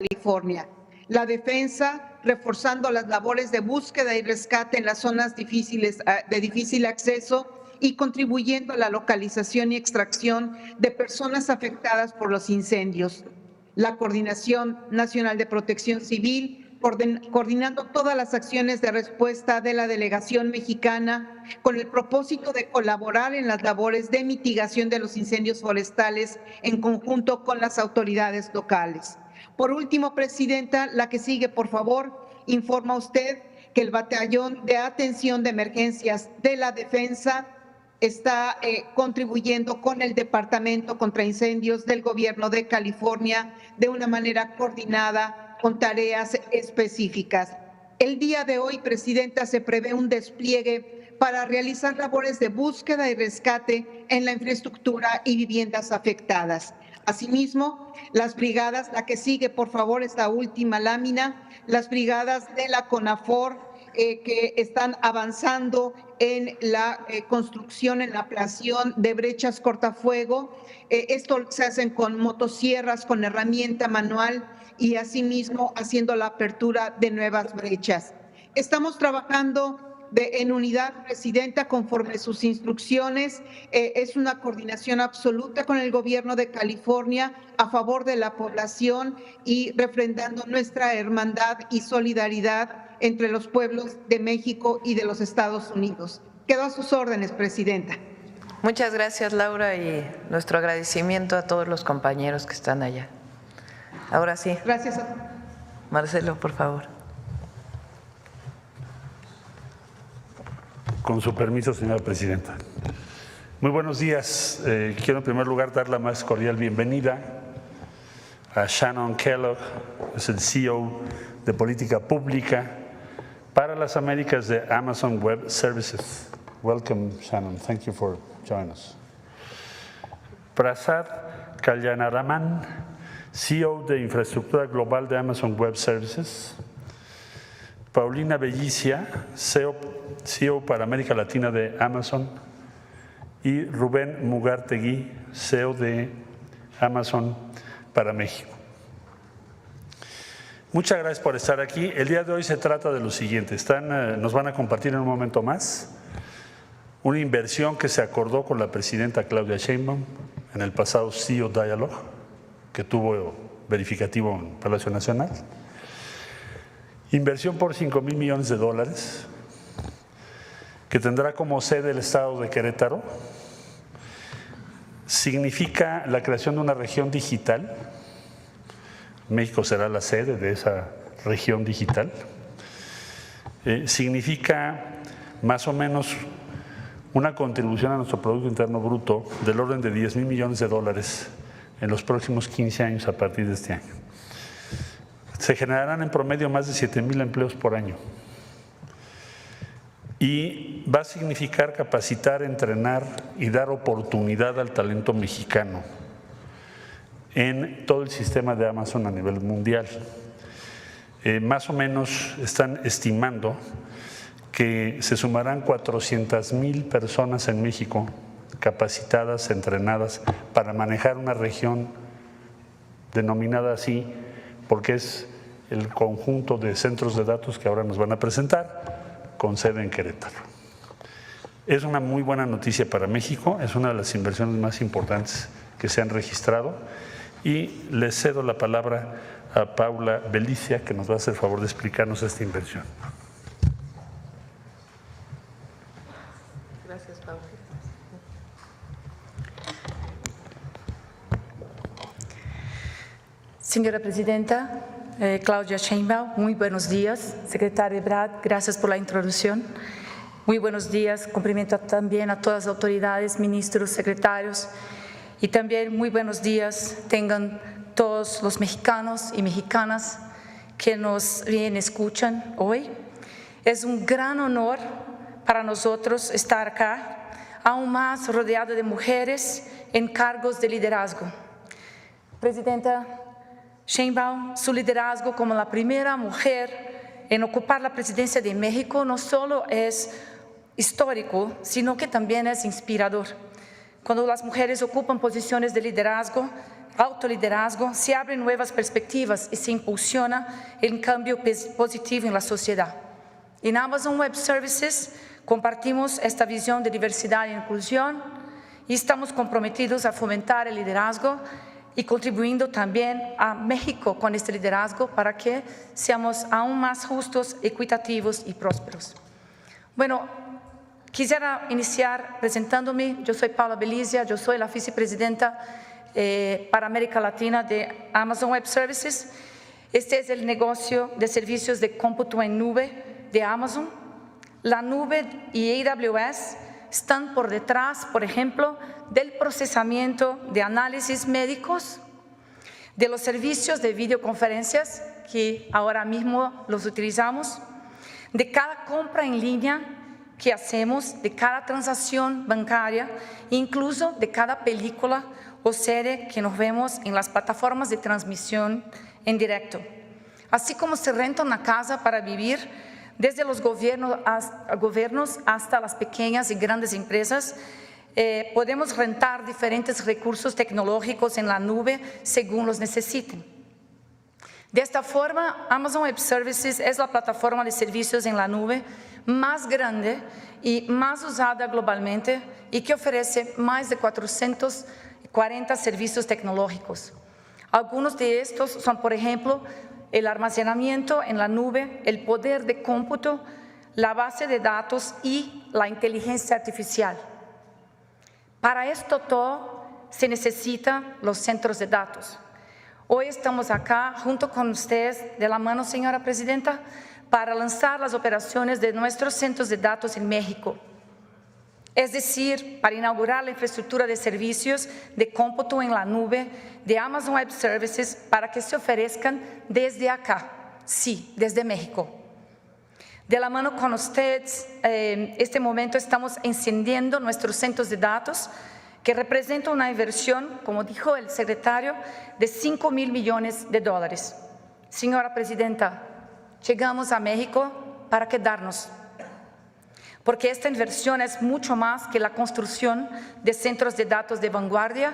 California. La defensa, reforzando las labores de búsqueda y rescate en las zonas de difícil acceso y contribuyendo a la localización y extracción de personas afectadas por los incendios. La Coordinación Nacional de Protección Civil, coordinando todas las acciones de respuesta de la delegación mexicana con el propósito de colaborar en las labores de mitigación de los incendios forestales en conjunto con las autoridades locales. Por último, Presidenta, la que sigue, por favor, informa usted que el Batallón de Atención de Emergencias de la Defensa está contribuyendo con el Departamento contra Incendios del Gobierno de California de una manera coordinada con tareas específicas. El día de hoy, Presidenta, se prevé un despliegue para realizar labores de búsqueda y rescate en la infraestructura y viviendas afectadas. Asimismo, las brigadas, la que sigue, por favor, esta última lámina, las brigadas de la CONAFOR que están avanzando en la construcción, en la ampliación de brechas cortafuego. Esto se hacen con motosierras, con herramienta manual y asimismo haciendo la apertura de nuevas brechas. Estamos trabajando en unidad, Presidenta, conforme sus instrucciones. Es una coordinación absoluta con el Gobierno de California a favor de la población y refrendando nuestra hermandad y solidaridad entre los pueblos de México y de los Estados Unidos. Quedo a sus órdenes, Presidenta. Muchas gracias, Laura, y nuestro agradecimiento a todos los compañeros que están allá. Ahora sí. Gracias. Marcelo, por favor. Con su permiso, señora presidenta. Muy buenos días. Quiero en primer lugar dar la más cordial bienvenida a Shannon Kellogg, es el CEO de Política Pública para las Américas de Amazon Web Services. Welcome, Shannon. Thank you for joining us. Prasad Kalyanaraman, CEO de Infraestructura Global de Amazon Web Services. Paulina Bellicia, CEO para América Latina de Amazon, y Rubén Mugartegui, CEO de Amazon para México. Muchas gracias por estar aquí. El día de hoy se trata de lo siguiente. Nos van a compartir en un momento más una inversión que se acordó con la presidenta Claudia Sheinbaum en el pasado CEO Dialogue, que tuvo verificativo en Palacio Nacional. Inversión por $5,000 millones, que tendrá como sede el estado de Querétaro. Significa la creación de una región digital. México será la sede de esa región digital. Significa más o menos una contribución a nuestro Producto Interno Bruto del orden de $10,000 millones en los próximos 15 años a partir de este año. Se generarán en promedio más de 7,000 empleos por año. Y va a significar capacitar, entrenar y dar oportunidad al talento mexicano en todo el sistema de Amazon a nivel mundial. Más o menos están estimando que se sumarán 400,000 personas en México capacitadas, entrenadas para manejar una región denominada así, porque es el conjunto de centros de datos que ahora nos van a presentar con sede en Querétaro. Es una muy buena noticia para México, es una de las inversiones más importantes que se han registrado y le cedo la palabra a Paula Bellicia, que nos va a hacer el favor de explicarnos esta inversión. Gracias, Paula. Señora Presidenta, Claudia Sheinbaum, muy buenos días. Secretario Ebrard, gracias por la introducción. Muy buenos días, cumplimento también a todas las autoridades, ministros, secretarios y también muy buenos días tengan todos los mexicanos y mexicanas que nos bien escuchan hoy. Es un gran honor para nosotros estar acá, aún más rodeado de mujeres en cargos de liderazgo. Presidenta Sheinbaum, su liderazgo como la primera mujer en ocupar la presidencia de México no solo es histórico, sino que también es inspirador. Cuando las mujeres ocupan posiciones de liderazgo, autoliderazgo, se abren nuevas perspectivas y se impulsiona el cambio positivo en la sociedad. En Amazon Web Services compartimos esta visión de diversidad e inclusión y estamos comprometidos a fomentar el liderazgo y contribuyendo también a México con este liderazgo para que seamos aún más justos, equitativos y prósperos. Bueno, quisiera iniciar presentándome. Yo soy Paula Belizia, yo soy la vicepresidenta para América Latina de Amazon Web Services. Este es el negocio de servicios de cómputo en nube de Amazon. La nube y AWS están por detrás, por ejemplo, del procesamiento de análisis médicos, de los servicios de videoconferencias, que ahora mismo los utilizamos, de cada compra en línea que hacemos, de cada transacción bancaria, incluso de cada película o serie que nos vemos en las plataformas de transmisión en directo. Así como se renta una casa para vivir, desde los gobiernos hasta las pequeñas y grandes empresas, podemos rentar diferentes recursos tecnológicos en la nube según los necesiten. De esta forma, Amazon Web Services es la plataforma de servicios en la nube más grande y más usada globalmente y que ofrece más de 440 servicios tecnológicos. Algunos de estos son, por ejemplo, el almacenamiento en la nube, el poder de cómputo, la base de datos y la inteligencia artificial. Para esto todo se necesitan los centros de datos. Hoy estamos acá junto con ustedes, de la mano, señora presidenta, para lanzar las operaciones de nuestros centros de datos en México. Es decir, para inaugurar la infraestructura de servicios de cómputo en la nube de Amazon Web Services para que se ofrezcan desde acá, sí, desde México. De la mano con ustedes, este momento estamos encendiendo nuestros centros de datos que representa una inversión, como dijo el secretario, de $5,000 millones. Señora presidenta, llegamos a México para quedarnos, porque esta inversión es mucho más que la construcción de centros de datos de vanguardia.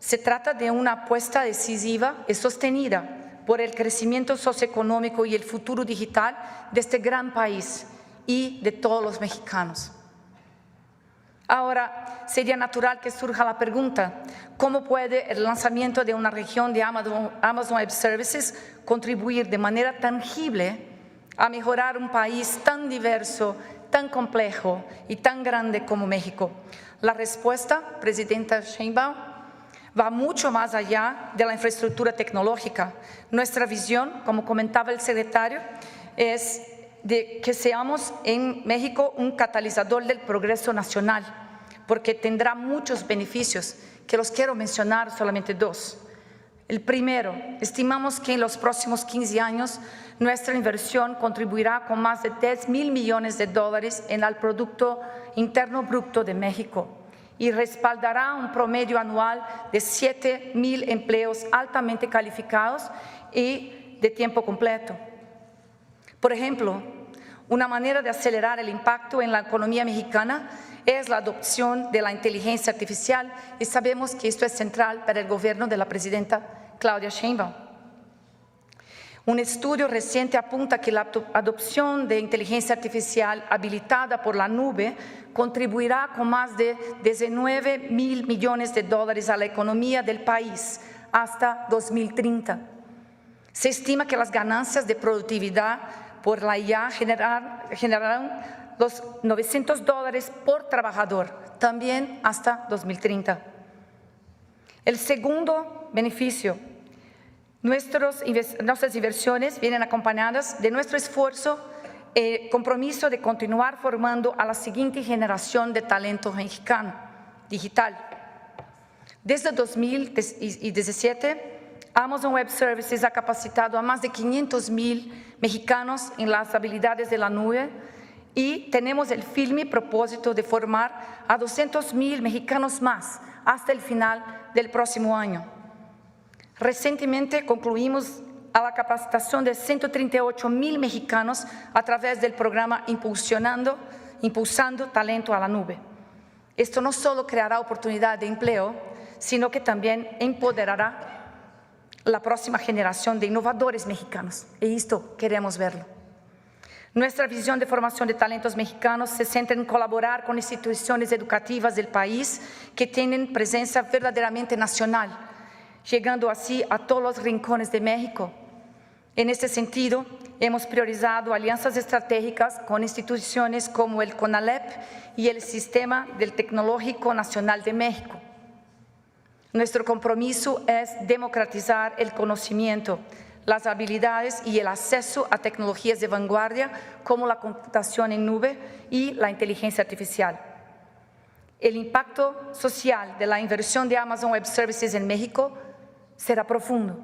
Se trata de una apuesta decisiva y sostenida por el crecimiento socioeconómico y el futuro digital de este gran país y de todos los mexicanos. Ahora, sería natural que surja la pregunta, ¿cómo puede el lanzamiento de una región de Amazon Web Services contribuir de manera tangible a mejorar un país tan diverso, tan complejo y tan grande como México? La respuesta, presidenta Sheinbaum, va mucho más allá de la infraestructura tecnológica. Nuestra visión, como comentaba el secretario, es de que seamos en México un catalizador del progreso nacional, porque tendrá muchos beneficios, que los quiero mencionar solamente dos. El primero, estimamos que en los próximos 15 años nuestra inversión contribuirá con más de $10,000 millones en el Producto Interno Bruto de México y respaldará un promedio anual de 7,000 empleos altamente calificados y de tiempo completo. Por ejemplo, una manera de acelerar el impacto en la economía mexicana es la adopción de la inteligencia artificial y sabemos que esto es central para el gobierno de la presidenta Claudia Sheinbaum. Un estudio reciente apunta que la adopción de inteligencia artificial habilitada por la nube contribuirá con más de $19,000 millones a la economía del país hasta 2030. Se estima que las ganancias de productividad por la IA generarán los $900 por trabajador, también hasta 2030. El segundo beneficio, nuestras inversiones vienen acompañadas de nuestro esfuerzo y compromiso de continuar formando a la siguiente generación de talento mexicano digital. Desde 2017, Amazon Web Services ha capacitado a más de 500,000 mexicanos en las habilidades de la nube y tenemos el firme propósito de formar a 200,000 mexicanos más hasta el final del próximo año. Recientemente concluimos a la capacitación de 138,000 mexicanos a través del programa Impulsando Talento a la Nube. Esto no solo creará oportunidad de empleo, sino que también empoderará la próxima generación de innovadores mexicanos. Y esto queremos verlo. Nuestra visión de formación de talentos mexicanos se centra en colaborar con instituciones educativas del país que tienen presencia verdaderamente nacional, llegando así a todos los rincones de México. En este sentido, hemos priorizado alianzas estratégicas con instituciones como el CONALEP y el Sistema del Tecnológico Nacional de México. Nuestro compromiso es democratizar el conocimiento, las habilidades y el acceso a tecnologías de vanguardia como la computación en nube y la inteligencia artificial. El impacto social de la inversión de Amazon Web Services en México será profundo.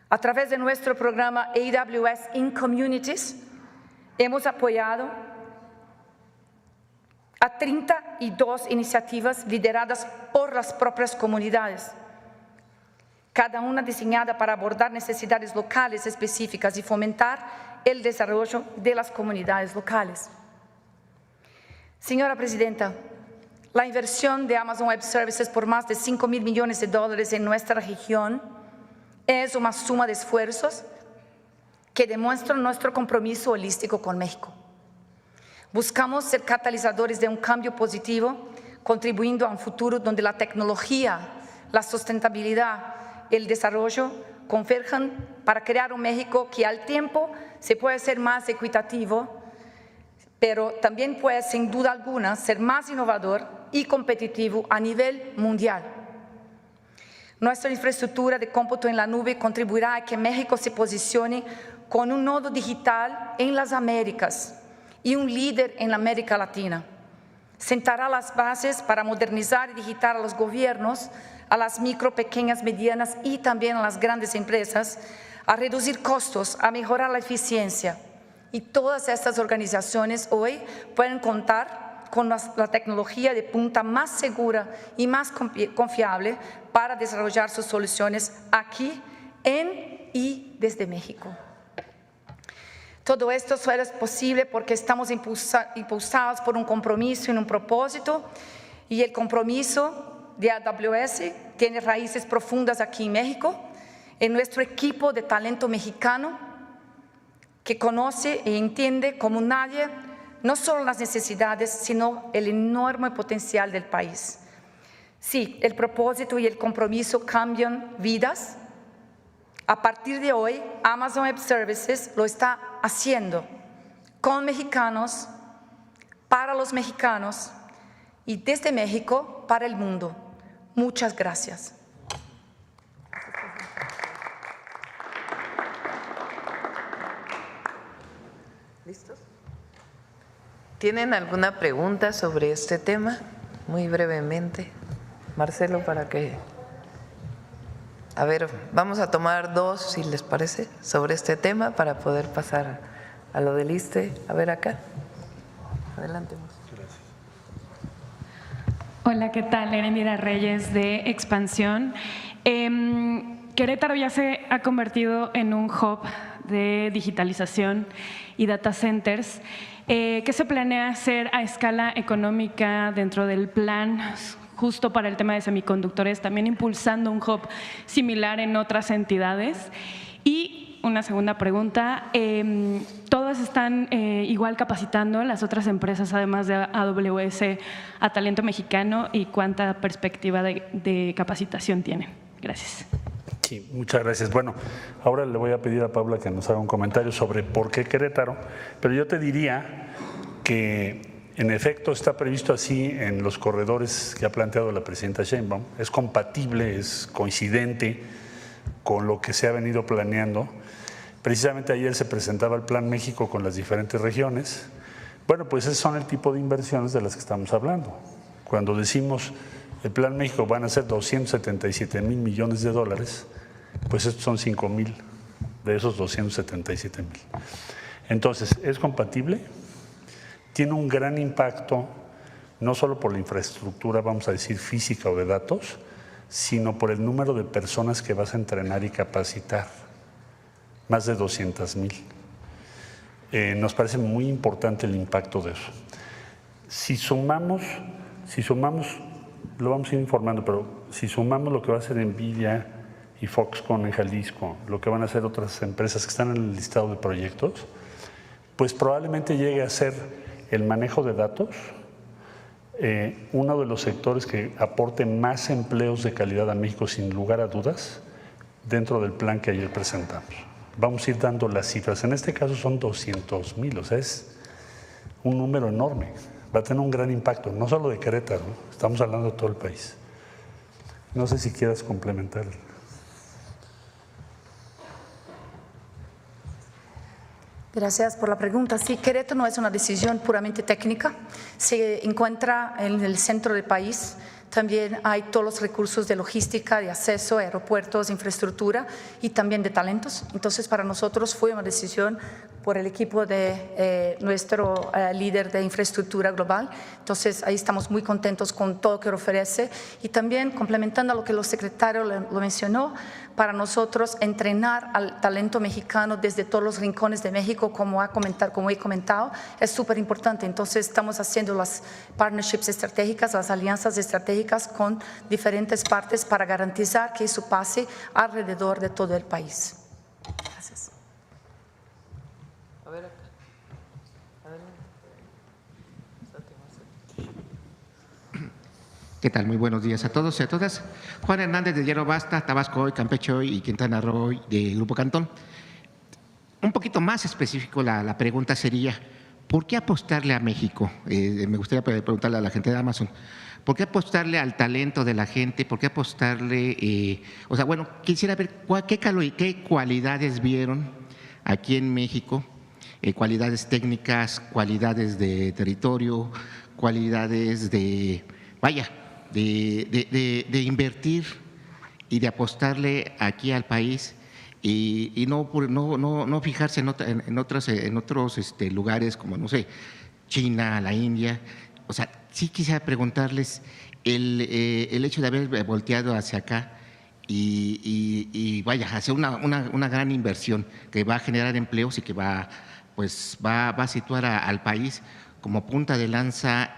A través de nuestro programa AWS in Communities, hemos apoyado a 32 iniciativas lideradas por las propias comunidades, cada una diseñada para abordar necesidades locales específicas y fomentar el desarrollo de las comunidades locales. Señora Presidenta, la inversión de Amazon Web Services por más de $5,000 millones en nuestra región es una suma de esfuerzos que demuestran nuestro compromiso holístico con México. Buscamos ser catalizadores de un cambio positivo, contribuyendo a un futuro donde la tecnología, la sustentabilidad, el desarrollo converjan para crear un México que al tiempo se puede ser más equitativo, pero también puede, sin duda alguna, ser más innovador y competitivo a nivel mundial. Nuestra infraestructura de cómputo en la nube contribuirá a que México se posicione con un nodo digital en las Américas y un líder en la América Latina. Sentará las bases para modernizar y digitar a los gobiernos, a las micro, pequeñas, medianas y también a las grandes empresas, a reducir costos, a mejorar la eficiencia. Y todas estas organizaciones hoy pueden contar con la tecnología de punta más segura y más confiable para desarrollar sus soluciones aquí, en y desde México. Todo esto solo es posible porque estamos impulsados por un compromiso y un propósito, y el compromiso de AWS tiene raíces profundas aquí en México, en nuestro equipo de talento mexicano que conoce e entiende como nadie no solo las necesidades, sino el enorme potencial del país. Sí, el propósito y el compromiso cambian vidas. A partir de hoy, Amazon Web Services lo está haciendo con mexicanos, para los mexicanos y desde México para el mundo. Muchas gracias. ¿Listos? ¿Tienen alguna pregunta sobre este tema? Muy brevemente. Marcelo, para que… A ver, vamos a tomar dos, si les parece, sobre este tema para poder pasar a lo del ISSSTE. A ver acá. Adelante. Gracias. Hola, ¿qué tal? Erendira Reyes de Expansión. Querétaro ya se ha convertido en un hub de digitalización y data centers. ¿Qué se planea hacer a escala económica dentro del plan justo para el tema de semiconductores, también impulsando un hub similar en otras entidades? Y una segunda pregunta, ¿todas están igual capacitando las otras empresas, además de AWS, a talento mexicano, y cuánta perspectiva de capacitación tienen? Gracias. Sí, muchas gracias. Bueno, ahora le voy a pedir a Paula que nos haga un comentario sobre por qué Querétaro, pero yo te diría que en efecto está previsto así en los corredores que ha planteado la presidenta Sheinbaum. Es compatible, es coincidente con lo que se ha venido planeando. Precisamente ayer se presentaba el Plan México con las diferentes regiones. Bueno, pues esos son el tipo de inversiones de las que estamos hablando. Cuando decimos el Plan México van a ser 277,000 millones de dólares, pues estos son 5,000 de esos 277,000. Entonces, es compatible, tiene un gran impacto, no solo por la infraestructura, vamos a decir, física o de datos, sino por el número de personas que vas a entrenar y capacitar, más de 200,000. Nos parece muy importante el impacto de eso. Si sumamos lo vamos a ir informando, pero si sumamos lo que va a hacer NVIDIA y Foxconn en Jalisco, lo que van a hacer otras empresas que están en el listado de proyectos, pues probablemente llegue a ser el manejo de datos uno de los sectores que aporte más empleos de calidad a México, sin lugar a dudas, dentro del plan que ayer presentamos. Vamos a ir dando las cifras. En este caso son 200,000, o sea, es un número enorme. Va a tener un gran impacto, no solo de Querétaro, estamos hablando de todo el país. No sé si quieras complementar. Gracias por la pregunta. Sí, Querétaro no es una decisión puramente técnica. Se encuentra en el centro del país. También hay todos los recursos de logística, de acceso, aeropuertos, infraestructura y también de talentos. Entonces, para nosotros fue una decisión por el equipo de nuestro líder de infraestructura global. Entonces, ahí estamos muy contentos con todo lo que ofrece. Y también, complementando a lo que el secretario lo mencionó, para nosotros entrenar al talento mexicano desde todos los rincones de México, como he comentado, es súper importante. Entonces, estamos haciendo las partnerships estratégicas, las alianzas estratégicas con diferentes partes para garantizar que eso pase alrededor de todo el país. Gracias. A ver acá. ¿Qué tal? Muy buenos días a todos y a todas. Juan Hernández de Hierro Basta, Tabasco Hoy, Campeche Hoy y Quintana Roo de Grupo Cantón. Un poquito más específico la pregunta sería, ¿por qué apostarle a México? Me gustaría preguntarle a la gente de Amazon, ¿por qué apostarle al talento de la gente? ¿Por qué apostarle? Quisiera ver qué cualidades vieron aquí en México, cualidades técnicas, cualidades de territorio, cualidades de invertir y de apostarle aquí al país y no fijarse en otros lugares como, no sé, China, la India. O sea, sí quisiera preguntarles el hecho de haber volteado hacia acá y hacia una gran inversión que va a generar empleos y que va a situar al país como punta de lanza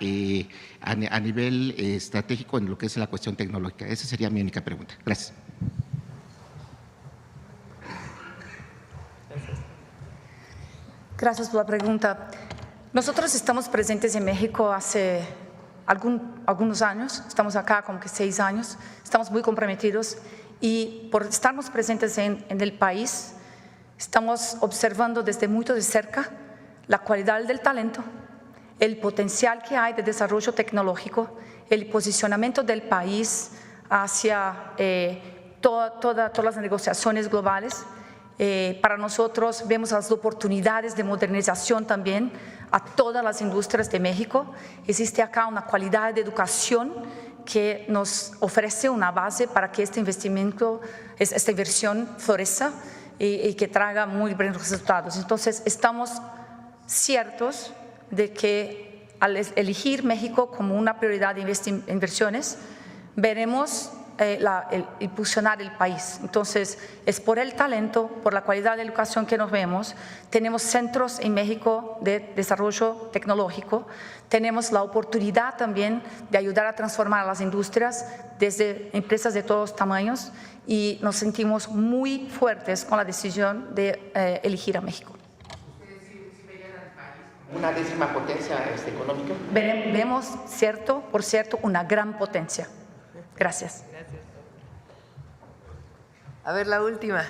a nivel estratégico en lo que es la cuestión tecnológica. Esa sería mi única pregunta. Gracias. Gracias por la pregunta. Nosotros estamos presentes en México hace algunos años, estamos acá como que 6 años, estamos muy comprometidos y por estarnos presentes en el país, estamos observando desde muy de cerca la cualidad del talento, el potencial que hay de desarrollo tecnológico, el posicionamiento del país hacia todas las negociaciones globales. Para nosotros vemos las oportunidades de modernización también a todas las industrias de México. Existe acá una calidad de educación que nos ofrece una base para que esta inversión florezca y que traiga muy buenos resultados. Entonces, estamos ciertos de que al elegir México como una prioridad de inversiones, veremos impulsionar el país. Entonces, es por el talento, por la calidad de educación que nos vemos. Tenemos centros en México de desarrollo tecnológico, tenemos la oportunidad también de ayudar a transformar las industrias desde empresas de todos tamaños y nos sentimos muy fuertes con la decisión de elegir a México. ¿Una décima potencia económica? Vemos, por cierto, una gran potencia. Gracias. A ver, la última.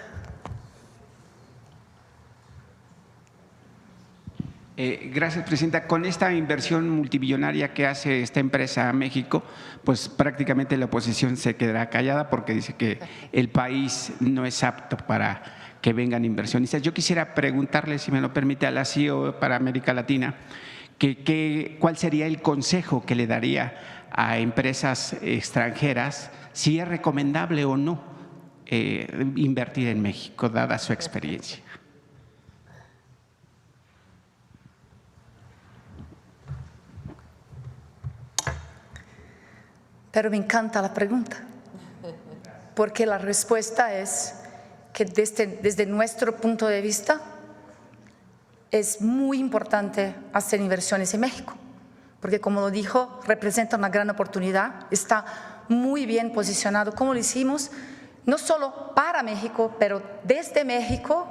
Gracias, Presidenta. Con esta inversión multimillonaria que hace esta empresa a México, pues prácticamente la oposición se quedará callada porque dice que el país no es apto para que vengan inversionistas. Yo quisiera preguntarle, si me lo permite, a la CEO para América Latina, ¿cuál sería el consejo que le daría a empresas extranjeras, si es recomendable o no invertir en México, dada su experiencia? Pero me encanta la pregunta, porque la respuesta es que desde nuestro punto de vista es muy importante hacer inversiones en México, porque como lo dijo, representa una gran oportunidad, está muy bien posicionado, como lo hicimos, no solo para México, pero desde México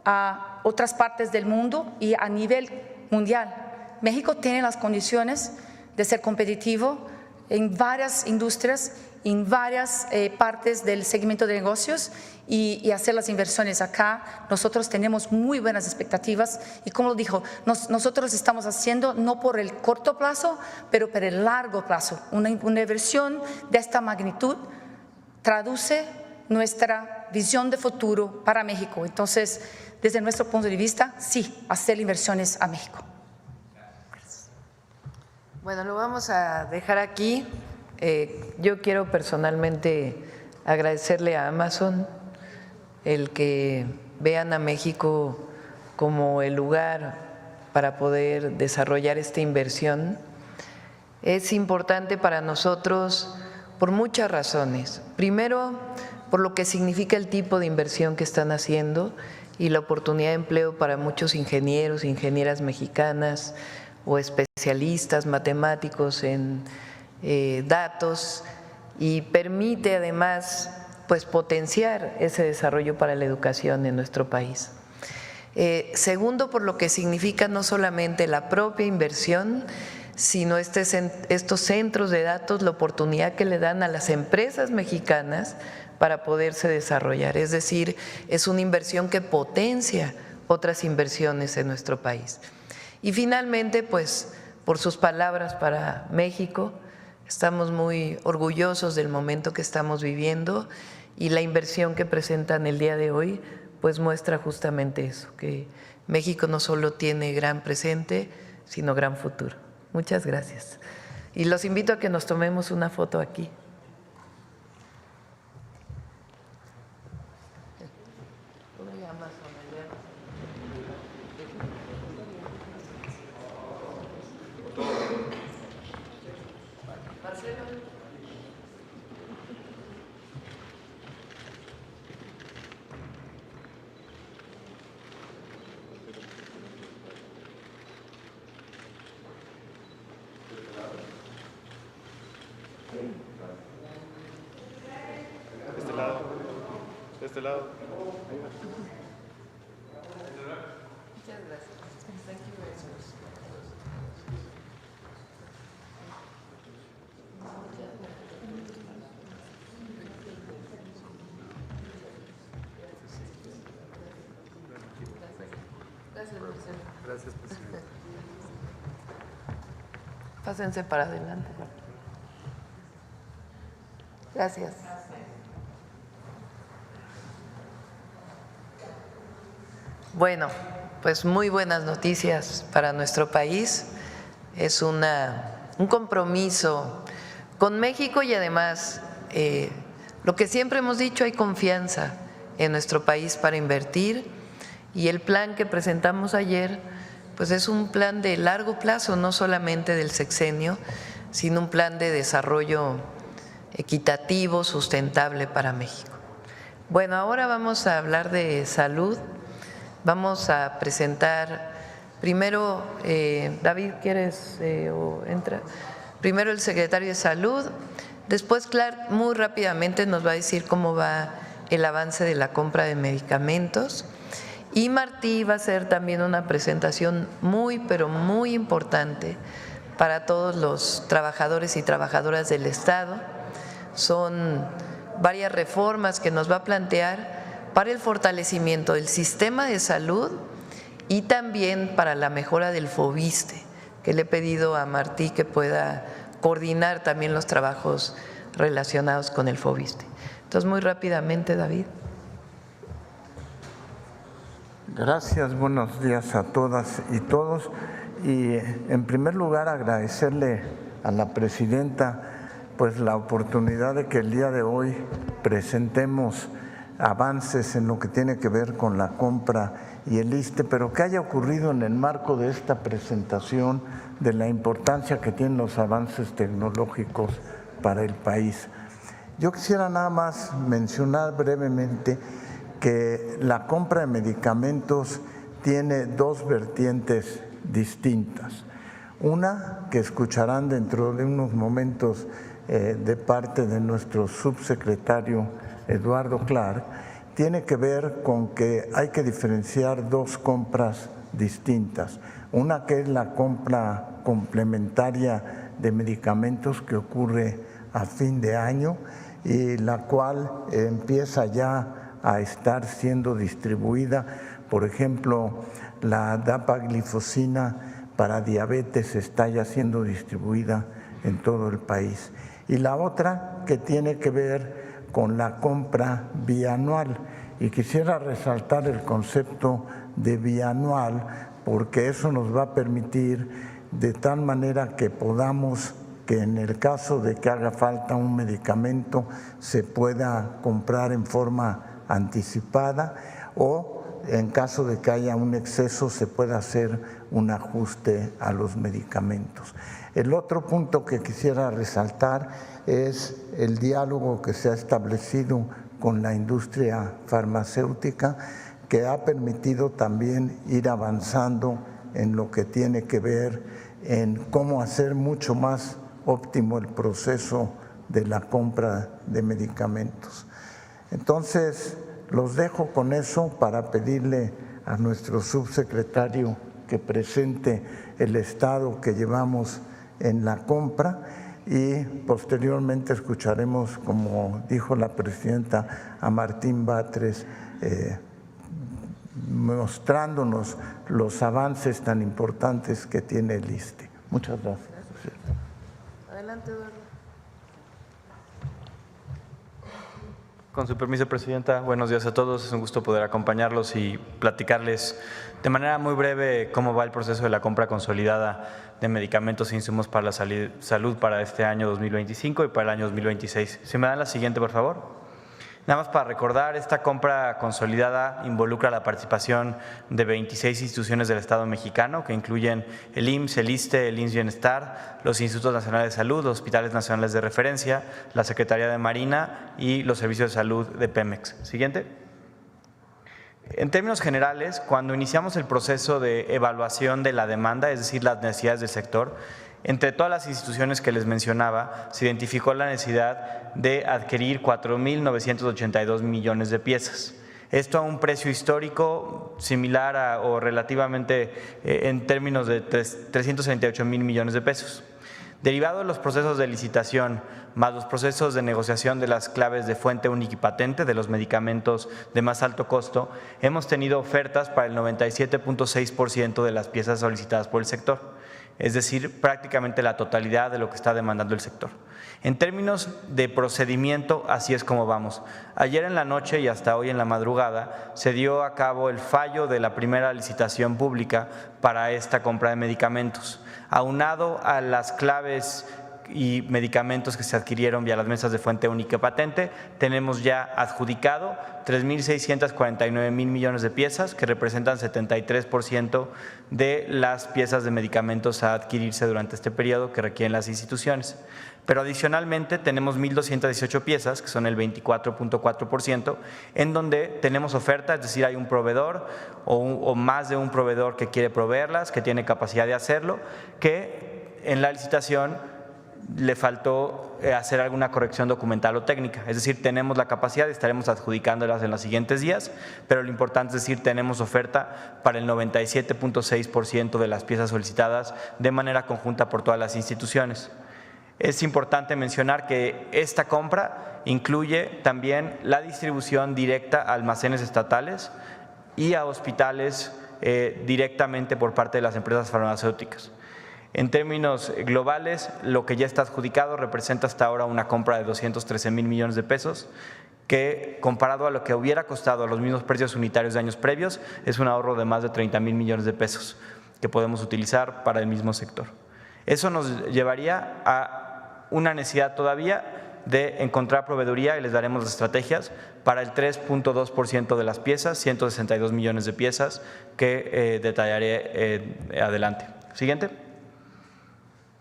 a otras partes del mundo y a nivel mundial. México tiene las condiciones de ser competitivo en varias industrias, en varias partes del segmento de negocios y hacer las inversiones acá. Nosotros tenemos muy buenas expectativas y como lo dijo, nosotros estamos haciendo no por el corto plazo, pero por el largo plazo. Una inversión de esta magnitud traduce nuestra visión de futuro para México. Entonces, desde nuestro punto de vista, sí, hacer inversiones a México. Bueno, lo vamos a dejar aquí. Yo quiero personalmente agradecerle a Amazon el que vean a México como el lugar para poder desarrollar esta inversión. Es importante para nosotros por muchas razones. Primero, por lo que significa el tipo de inversión que están haciendo y la oportunidad de empleo para muchos ingenieros, ingenieras mexicanas o especialistas matemáticos en datos, y permite además pues potenciar ese desarrollo para la educación en nuestro país. Segundo, por lo que significa no solamente la propia inversión, sino estos centros de datos, la oportunidad que le dan a las empresas mexicanas para poderse desarrollar. Es decir, es una inversión que potencia otras inversiones en nuestro país. Y finalmente, pues, por sus palabras para México, estamos muy orgullosos del momento que estamos viviendo y la inversión que presentan el día de hoy, pues muestra justamente eso, que México no solo tiene gran presente, sino gran futuro. Muchas gracias. Y los invito a que nos tomemos una foto aquí. De este lado. Muchas gracias. Thank you very much. Gracias, Marcelo. Gracias, presidente. Pásense para adelante. Gracias. Bueno, pues muy buenas noticias para nuestro país. Es un compromiso con México y además lo que siempre hemos dicho, hay confianza en nuestro país para invertir y el plan que presentamos ayer pues es un plan de largo plazo, no solamente del sexenio, sino un plan de desarrollo equitativo, sustentable para México. Bueno, ahora vamos a hablar de salud. Vamos a presentar primero, David, ¿quieres o entra? Primero el secretario de Salud, después Clark muy rápidamente nos va a decir cómo va el avance de la compra de medicamentos y Martí va a hacer también una presentación muy, pero muy importante para todos los trabajadores y trabajadoras del Estado. Son varias reformas que nos va a plantear para el fortalecimiento del sistema de salud y también para la mejora del FOBISSSTE, que le he pedido a Martí que pueda coordinar también los trabajos relacionados con el FOBISSSTE. Entonces, muy rápidamente, David. Gracias, buenos días a todas y todos. Y en primer lugar agradecerle a la presidenta pues la oportunidad de que el día de hoy presentemos avances en lo que tiene que ver con la compra y el ISSSTE, pero que haya ocurrido en el marco de esta presentación de la importancia que tienen los avances tecnológicos para el país. Yo quisiera nada más mencionar brevemente que la compra de medicamentos tiene dos vertientes distintas. Una que escucharán dentro de unos momentos de parte de nuestro subsecretario Eduardo Clark, tiene que ver con que hay que diferenciar dos compras distintas. Una que es la compra complementaria de medicamentos que ocurre a fin de año y la cual empieza ya a estar siendo distribuida. Por ejemplo, la dapaglifosina para diabetes está ya siendo distribuida en todo el país. Y la otra que tiene que ver con la compra bianual. Y quisiera resaltar el concepto de bianual porque eso nos va a permitir de tal manera que podamos, que en el caso de que haga falta un medicamento, se pueda comprar en forma anticipada o en caso de que haya un exceso se pueda hacer un ajuste a los medicamentos. El otro punto que quisiera resaltar es el diálogo que se ha establecido con la industria farmacéutica, que ha permitido también ir avanzando en lo que tiene que ver en cómo hacer mucho más óptimo el proceso de la compra de medicamentos. Entonces, los dejo con eso para pedirle a nuestro subsecretario que presente el estado que llevamos en la compra y posteriormente escucharemos, como dijo la presidenta, a Martín Batres mostrándonos los avances tan importantes que tiene el ISSSTE. Muchas gracias. Adelante, Eduardo. Con su permiso, Presidenta, buenos días a todos. Es un gusto poder acompañarlos y platicarles de manera muy breve cómo va el proceso de la compra consolidada de medicamentos e insumos para la salud para este año 2025 y para el año 2026. Si me dan la siguiente, por favor. Nada más para recordar, esta compra consolidada involucra la participación de 26 instituciones del Estado mexicano, que incluyen el IMSS, el ISSSTE, el IMSS Bienestar, los Institutos Nacionales de Salud, los Hospitales Nacionales de Referencia, la Secretaría de Marina y los Servicios de Salud de Pemex. Siguiente. En términos generales, cuando iniciamos el proceso de evaluación de la demanda, es decir, las necesidades del sector, entre todas las instituciones que les mencionaba, se identificó la necesidad de adquirir 4.982 millones de piezas. Esto a un precio histórico similar o relativamente en términos de 338,000 millones de pesos. Derivado de los procesos de licitación más los procesos de negociación de las claves de fuente única y patente de los medicamentos de más alto costo, hemos tenido ofertas para el 97.6% de las piezas solicitadas por el sector. Es decir, prácticamente la totalidad de lo que está demandando el sector. En términos de procedimiento, así es como vamos. Ayer en la noche y hasta hoy en la madrugada se dio a cabo el fallo de la primera licitación pública para esta compra de medicamentos. Aunado a las claves y medicamentos que se adquirieron vía las mesas de fuente única y patente, tenemos ya adjudicado 3.649,000 millones de piezas, que representan 73% de las piezas de medicamentos a adquirirse durante este periodo que requieren las instituciones. Pero adicionalmente tenemos 1.218 piezas, que son el 24.4%, en donde tenemos oferta, es decir, hay un proveedor o más de un proveedor que quiere proveerlas, que tiene capacidad de hacerlo, que en la licitación le faltó hacer alguna corrección documental o técnica. Es decir, tenemos la capacidad y estaremos adjudicándolas en los siguientes días, pero lo importante es decir, tenemos oferta para el 97.6% de las piezas solicitadas de manera conjunta por todas las instituciones. Es importante mencionar que esta compra incluye también la distribución directa a almacenes estatales y a hospitales directamente por parte de las empresas farmacéuticas. En términos globales, lo que ya está adjudicado representa hasta ahora una compra de 213,000 millones de pesos, que comparado a lo que hubiera costado a los mismos precios unitarios de años previos, es un ahorro de más de 30,000 millones de pesos que podemos utilizar para el mismo sector. Eso nos llevaría a una necesidad todavía de encontrar proveeduría y les daremos las estrategias para el 3.2% de las piezas, 162 millones de piezas que detallaré adelante. Siguiente.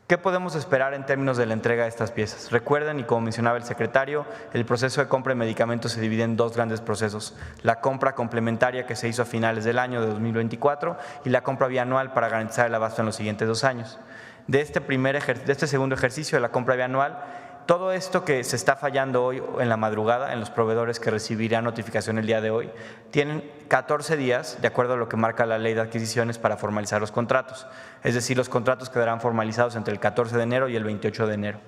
¿Qué podemos esperar en términos de la entrega de estas piezas? Recuerden, y como mencionaba el secretario, el proceso de compra de medicamentos se divide en dos grandes procesos: la compra complementaria que se hizo a finales del año de 2024 y la compra bianual para garantizar el abasto en los siguientes 2 años. De este segundo ejercicio de la compra bianual, todo esto que se está fallando hoy en la madrugada en los proveedores que recibirán notificación el día de hoy, tienen 14 días, de acuerdo a lo que marca la ley de adquisiciones, para formalizar los contratos. Es decir, los contratos quedarán formalizados entre el 14 de enero y el 28 de enero.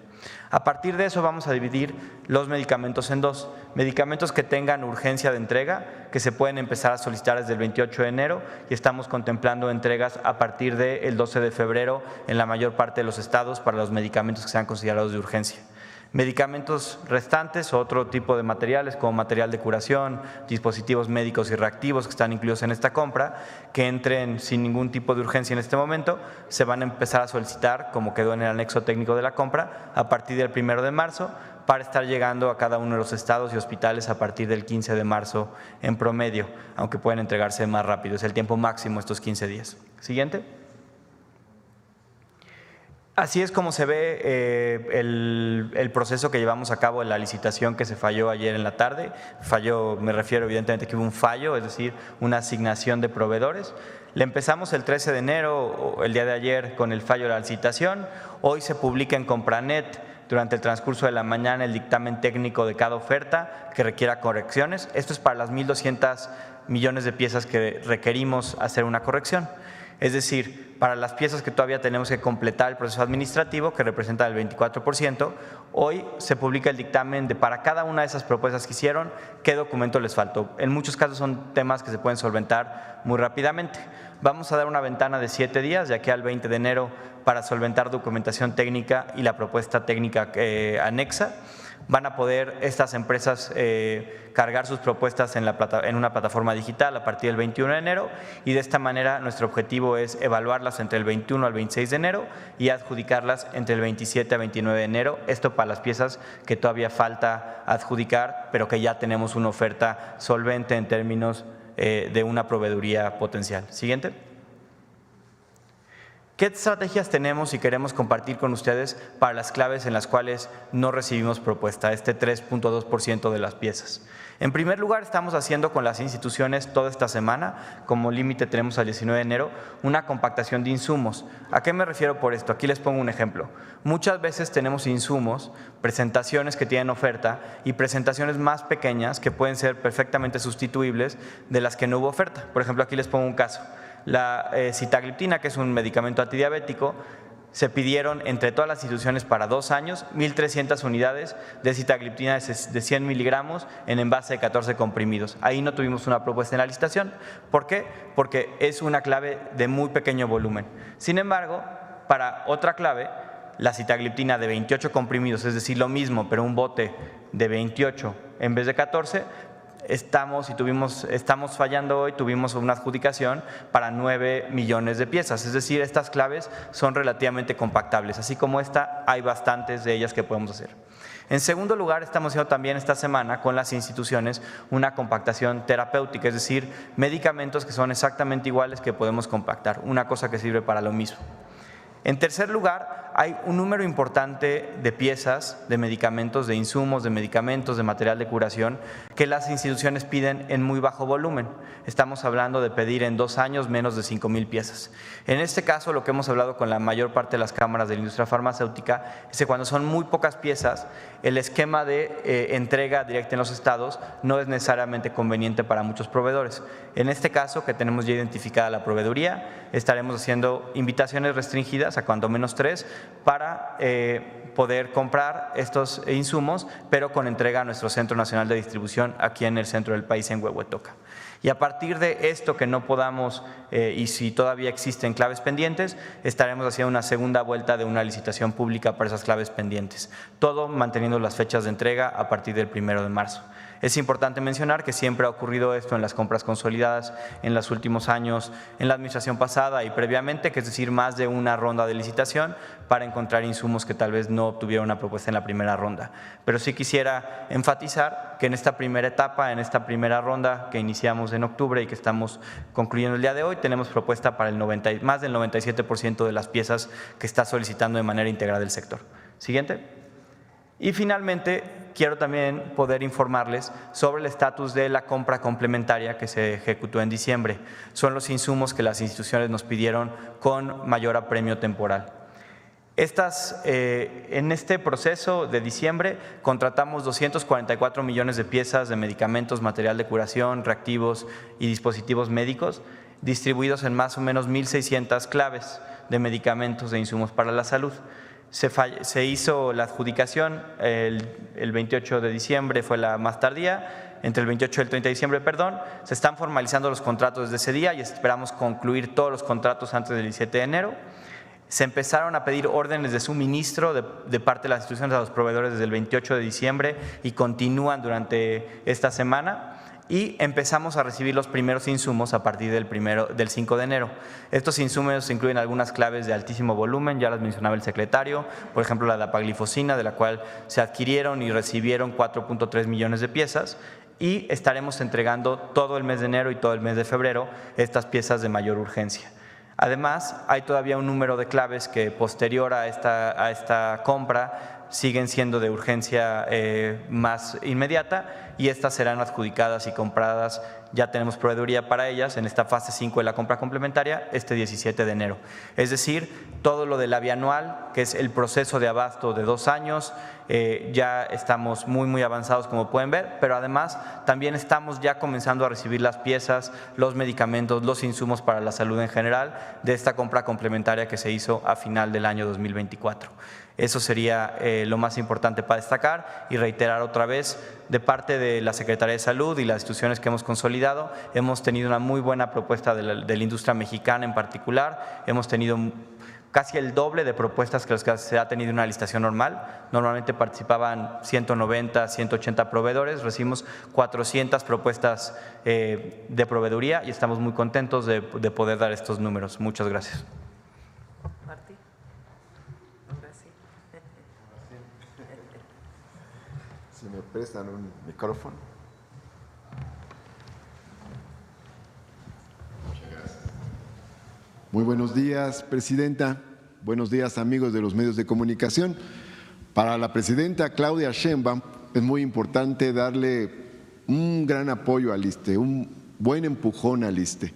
A partir de eso vamos a dividir los medicamentos en dos: medicamentos que tengan urgencia de entrega, que se pueden empezar a solicitar desde el 28 de enero y estamos contemplando entregas a partir del 12 de febrero en la mayor parte de los estados para los medicamentos que sean considerados de urgencia. Medicamentos restantes o otro tipo de materiales como material de curación, dispositivos médicos y reactivos que están incluidos en esta compra, que entren sin ningún tipo de urgencia en este momento, se van a empezar a solicitar, como quedó en el anexo técnico de la compra, a partir del 1 de marzo, para estar llegando a cada uno de los estados y hospitales a partir del 15 de marzo en promedio, aunque pueden entregarse más rápido. Es el tiempo máximo estos 15 días. Siguiente. Así es como se ve el proceso que llevamos a cabo en la licitación que se falló ayer en la tarde. Fallo, me refiero evidentemente que hubo un fallo, es decir, una asignación de proveedores. Le empezamos el 13 de enero, el día de ayer, con el fallo de la licitación. Hoy se publica en Compranet durante el transcurso de la mañana el dictamen técnico de cada oferta que requiera correcciones. Esto es para las 1.200 millones de piezas que requerimos hacer una corrección. Es decir, para las piezas que todavía tenemos que completar el proceso administrativo, que representa el 24%, hoy se publica el dictamen de para cada una de esas propuestas que hicieron, qué documento les faltó. En muchos casos son temas que se pueden solventar muy rápidamente. Vamos a dar una ventana de 7 días, de aquí al 20 de enero, para solventar documentación técnica y la propuesta técnica anexa. Van a poder estas empresas cargar sus propuestas en una plataforma digital a partir del 21 de enero y de esta manera nuestro objetivo es evaluarlas entre el 21 al 26 de enero y adjudicarlas entre el 27 a 29 de enero. Esto para las piezas que todavía falta adjudicar, pero que ya tenemos una oferta solvente en términos de una proveeduría potencial. Siguiente. ¿Qué estrategias tenemos y queremos compartir con ustedes para las claves en las cuales no recibimos propuesta, este 3.2% de las piezas? En primer lugar, estamos haciendo con las instituciones toda esta semana, como límite tenemos al 19 de enero, una compactación de insumos. ¿A qué me refiero por esto? Aquí les pongo un ejemplo. Muchas veces tenemos insumos, presentaciones que tienen oferta y presentaciones más pequeñas que pueden ser perfectamente sustituibles de las que no hubo oferta. Por ejemplo, aquí les pongo un caso. La sitagliptina, que es un medicamento antidiabético, se pidieron entre todas las instituciones para 2 años 1.300 unidades de sitagliptina de 100 miligramos en envase de 14 comprimidos. Ahí no tuvimos una propuesta en la licitación. ¿Por qué? Porque es una clave de muy pequeño volumen. Sin embargo, para otra clave, la sitagliptina de 28 comprimidos, es decir, lo mismo, pero un bote de 28 en vez de 14, estamos fallando hoy, tuvimos una adjudicación para 9 millones de piezas, es decir, estas claves son relativamente compactables, así como esta hay bastantes de ellas que podemos hacer. En segundo lugar, estamos haciendo también esta semana con las instituciones una compactación terapéutica, es decir, medicamentos que son exactamente iguales que podemos compactar, una cosa que sirve para lo mismo. En tercer lugar, hay un número importante de piezas, de medicamentos, de insumos, de medicamentos, de material de curación que las instituciones piden en muy bajo volumen. Estamos hablando de pedir en 2 años menos de 5,000 piezas. En este caso, lo que hemos hablado con la mayor parte de las cámaras de la industria farmacéutica es que cuando son muy pocas piezas, el esquema de entrega directa en los estados no es necesariamente conveniente para muchos proveedores. En este caso, que tenemos ya identificada la proveeduría, estaremos haciendo invitaciones restringidas a cuando menos 3 para poder comprar estos insumos, pero con entrega a nuestro Centro Nacional de Distribución aquí en el centro del país, en Huehuetoca. Y a partir de esto que no podamos, y si todavía existen claves pendientes, estaremos haciendo una segunda vuelta de una licitación pública para esas claves pendientes. Todo manteniendo las fechas de entrega a partir del 1 de marzo. Es importante mencionar que siempre ha ocurrido esto en las compras consolidadas en los últimos años, en la administración pasada y previamente, que es decir, más de una ronda de licitación para encontrar insumos que tal vez no obtuvieron una propuesta en la primera ronda. Pero sí quisiera enfatizar que en esta primera etapa, en esta primera ronda que iniciamos en octubre y que estamos concluyendo el día de hoy, tenemos propuesta para más del 97% de las piezas que está solicitando de manera íntegra del sector. Siguiente. Y finalmente, quiero también poder informarles sobre el estatus de la compra complementaria que se ejecutó en diciembre. Son los insumos que las instituciones nos pidieron con mayor apremio temporal. En este proceso de diciembre contratamos 244 millones de piezas de medicamentos, material de curación, reactivos y dispositivos médicos, distribuidos en más o menos 1.600 claves de medicamentos e insumos para la salud. Se hizo la adjudicación el 28 de diciembre, fue la más tardía, entre el 28 y el 30 de diciembre, perdón. Se están formalizando los contratos desde ese día y esperamos concluir todos los contratos antes del 17 de enero. Se empezaron a pedir órdenes de suministro de parte de las instituciones a los proveedores desde el 28 de diciembre y continúan durante esta semana. Y empezamos a recibir los primeros insumos a partir del 5 de enero. Estos insumos incluyen algunas claves de altísimo volumen, ya las mencionaba el secretario, por ejemplo la dapaglifosina, de la cual se adquirieron y recibieron 4.3 millones de piezas, y estaremos entregando todo el mes de enero y todo el mes de febrero estas piezas de mayor urgencia. Además, hay todavía un número de claves que posterior a esta compra siguen siendo de urgencia más inmediata, y estas serán adjudicadas y compradas. Ya tenemos proveeduría para ellas en esta fase 5 de la compra complementaria este 17 de enero. Es decir, todo lo de la bianual, que es el proceso de abasto de 2 años, ya estamos muy avanzados, como pueden ver, pero además también estamos ya comenzando a recibir las piezas, los medicamentos, los insumos para la salud en general de esta compra complementaria que se hizo a final del año 2024. Eso sería lo más importante para destacar y reiterar otra vez, de parte de la Secretaría de Salud y las instituciones que hemos consolidado, hemos tenido una muy buena propuesta de la industria mexicana en particular. Hemos tenido casi el doble de propuestas que las que se ha tenido en una licitación normal. Normalmente participaban 190, 180 proveedores, recibimos 400 propuestas de proveeduría y estamos muy contentos de poder dar estos números. Muchas gracias. Si me prestan un micrófono. Muchas gracias. Muy buenos días, Presidenta. Buenos días, amigos de los medios de comunicación. Para la Presidenta Claudia Sheinbaum es muy importante darle un gran apoyo al ISSSTE, un buen empujón al ISSSTE.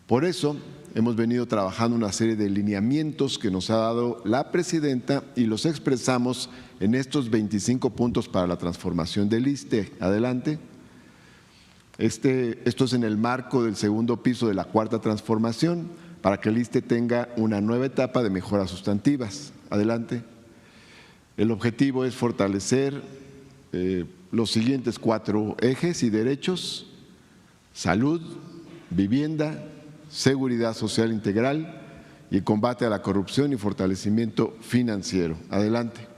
Por eso hemos venido trabajando una serie de lineamientos que nos ha dado la Presidenta y los expresamos en estos 25 puntos para la transformación del ISSSTE. Adelante. Esto es en el marco del segundo piso de la cuarta transformación para que el ISSSTE tenga una nueva etapa de mejoras sustantivas. Adelante. El objetivo es fortalecer los siguientes 4 ejes y derechos: salud, vivienda, seguridad social integral y combate a la corrupción y fortalecimiento financiero. Adelante.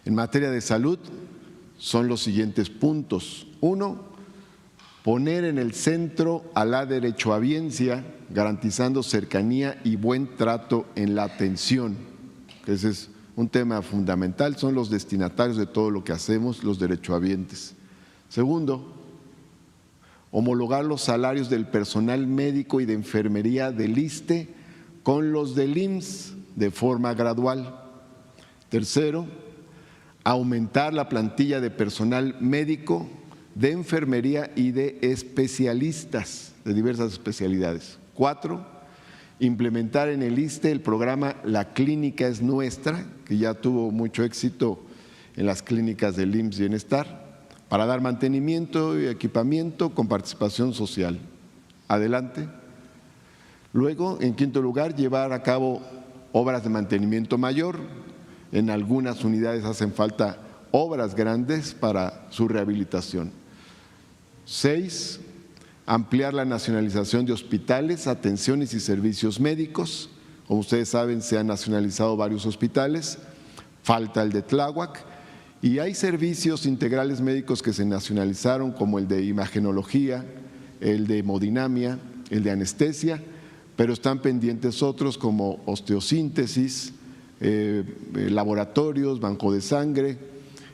En materia de salud son los siguientes puntos. 1, poner en el centro a la derechohabiencia, garantizando cercanía y buen trato en la atención. Ese es un tema fundamental, son los destinatarios de todo lo que hacemos, los derechohabientes. 2, homologar los salarios del personal médico y de enfermería del ISSSTE con los del IMSS de forma gradual. 3, aumentar la plantilla de personal médico, de enfermería y de especialistas de diversas especialidades. 4, implementar en el ISSSTE el programa La Clínica es Nuestra, que ya tuvo mucho éxito en las clínicas del IMSS Bienestar, para dar mantenimiento y equipamiento con participación social. Adelante. Luego, en 5.º lugar, llevar a cabo obras de mantenimiento mayor. En algunas unidades hacen falta obras grandes para su rehabilitación. 6, ampliar la nacionalización de hospitales, atenciones y servicios médicos. Como ustedes saben, se han nacionalizado varios hospitales, falta el de Tláhuac. Y hay servicios integrales médicos que se nacionalizaron, como el de imagenología, el de hemodinamia, el de anestesia, pero están pendientes otros como osteosíntesis, laboratorios, banco de sangre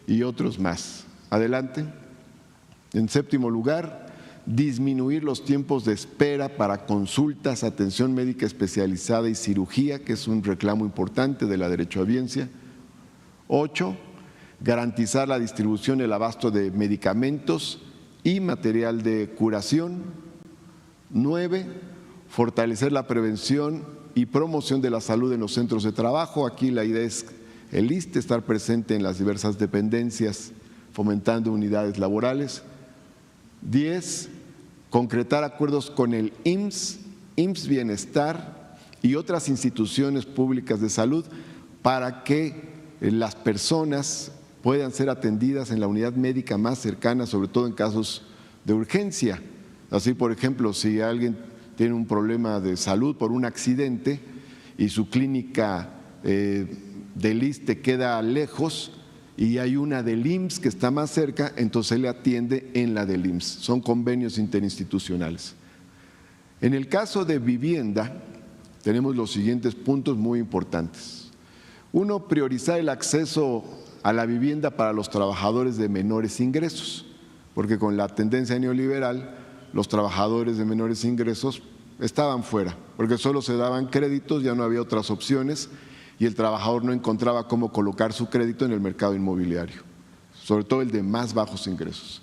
y otros más. Adelante. En séptimo lugar, disminuir los tiempos de espera para consultas, atención médica especializada y cirugía, que es un reclamo importante de la derechohabiencia. 8, garantizar la distribución y el abasto de medicamentos y material de curación. 9, fortalecer la prevención y promoción de la salud en los centros de trabajo. Aquí la idea es el ISSSTE estar presente en las diversas dependencias, fomentando unidades laborales. 10, concretar acuerdos con el IMSS, IMSS Bienestar y otras instituciones públicas de salud para que las personas puedan ser atendidas en la unidad médica más cercana, sobre todo en casos de urgencia. Así, por ejemplo, si alguien tiene un problema de salud por un accidente y su clínica del ISSSTE queda lejos y hay una del IMSS que está más cerca, entonces le atiende en la del IMSS. Son convenios interinstitucionales. En el caso de vivienda, tenemos los siguientes puntos muy importantes. 1, priorizar el acceso a la vivienda para los trabajadores de menores ingresos, porque con la tendencia neoliberal, los trabajadores de menores ingresos estaban fuera, porque solo se daban créditos, ya no había otras opciones y el trabajador no encontraba cómo colocar su crédito en el mercado inmobiliario, sobre todo el de más bajos ingresos.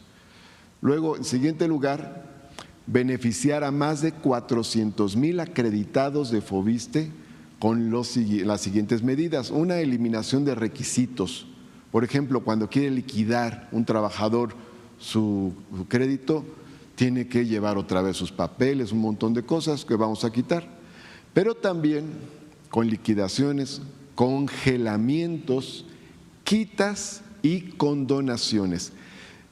Luego, en siguiente lugar, beneficiar a más de 400,000 acreditados de FOVISSSTE con las siguientes medidas. Una, eliminación de requisitos. Por ejemplo, cuando quiere liquidar un trabajador su crédito, tiene que llevar otra vez sus papeles, un montón de cosas que vamos a quitar. Pero también con liquidaciones, congelamientos, quitas y condonaciones.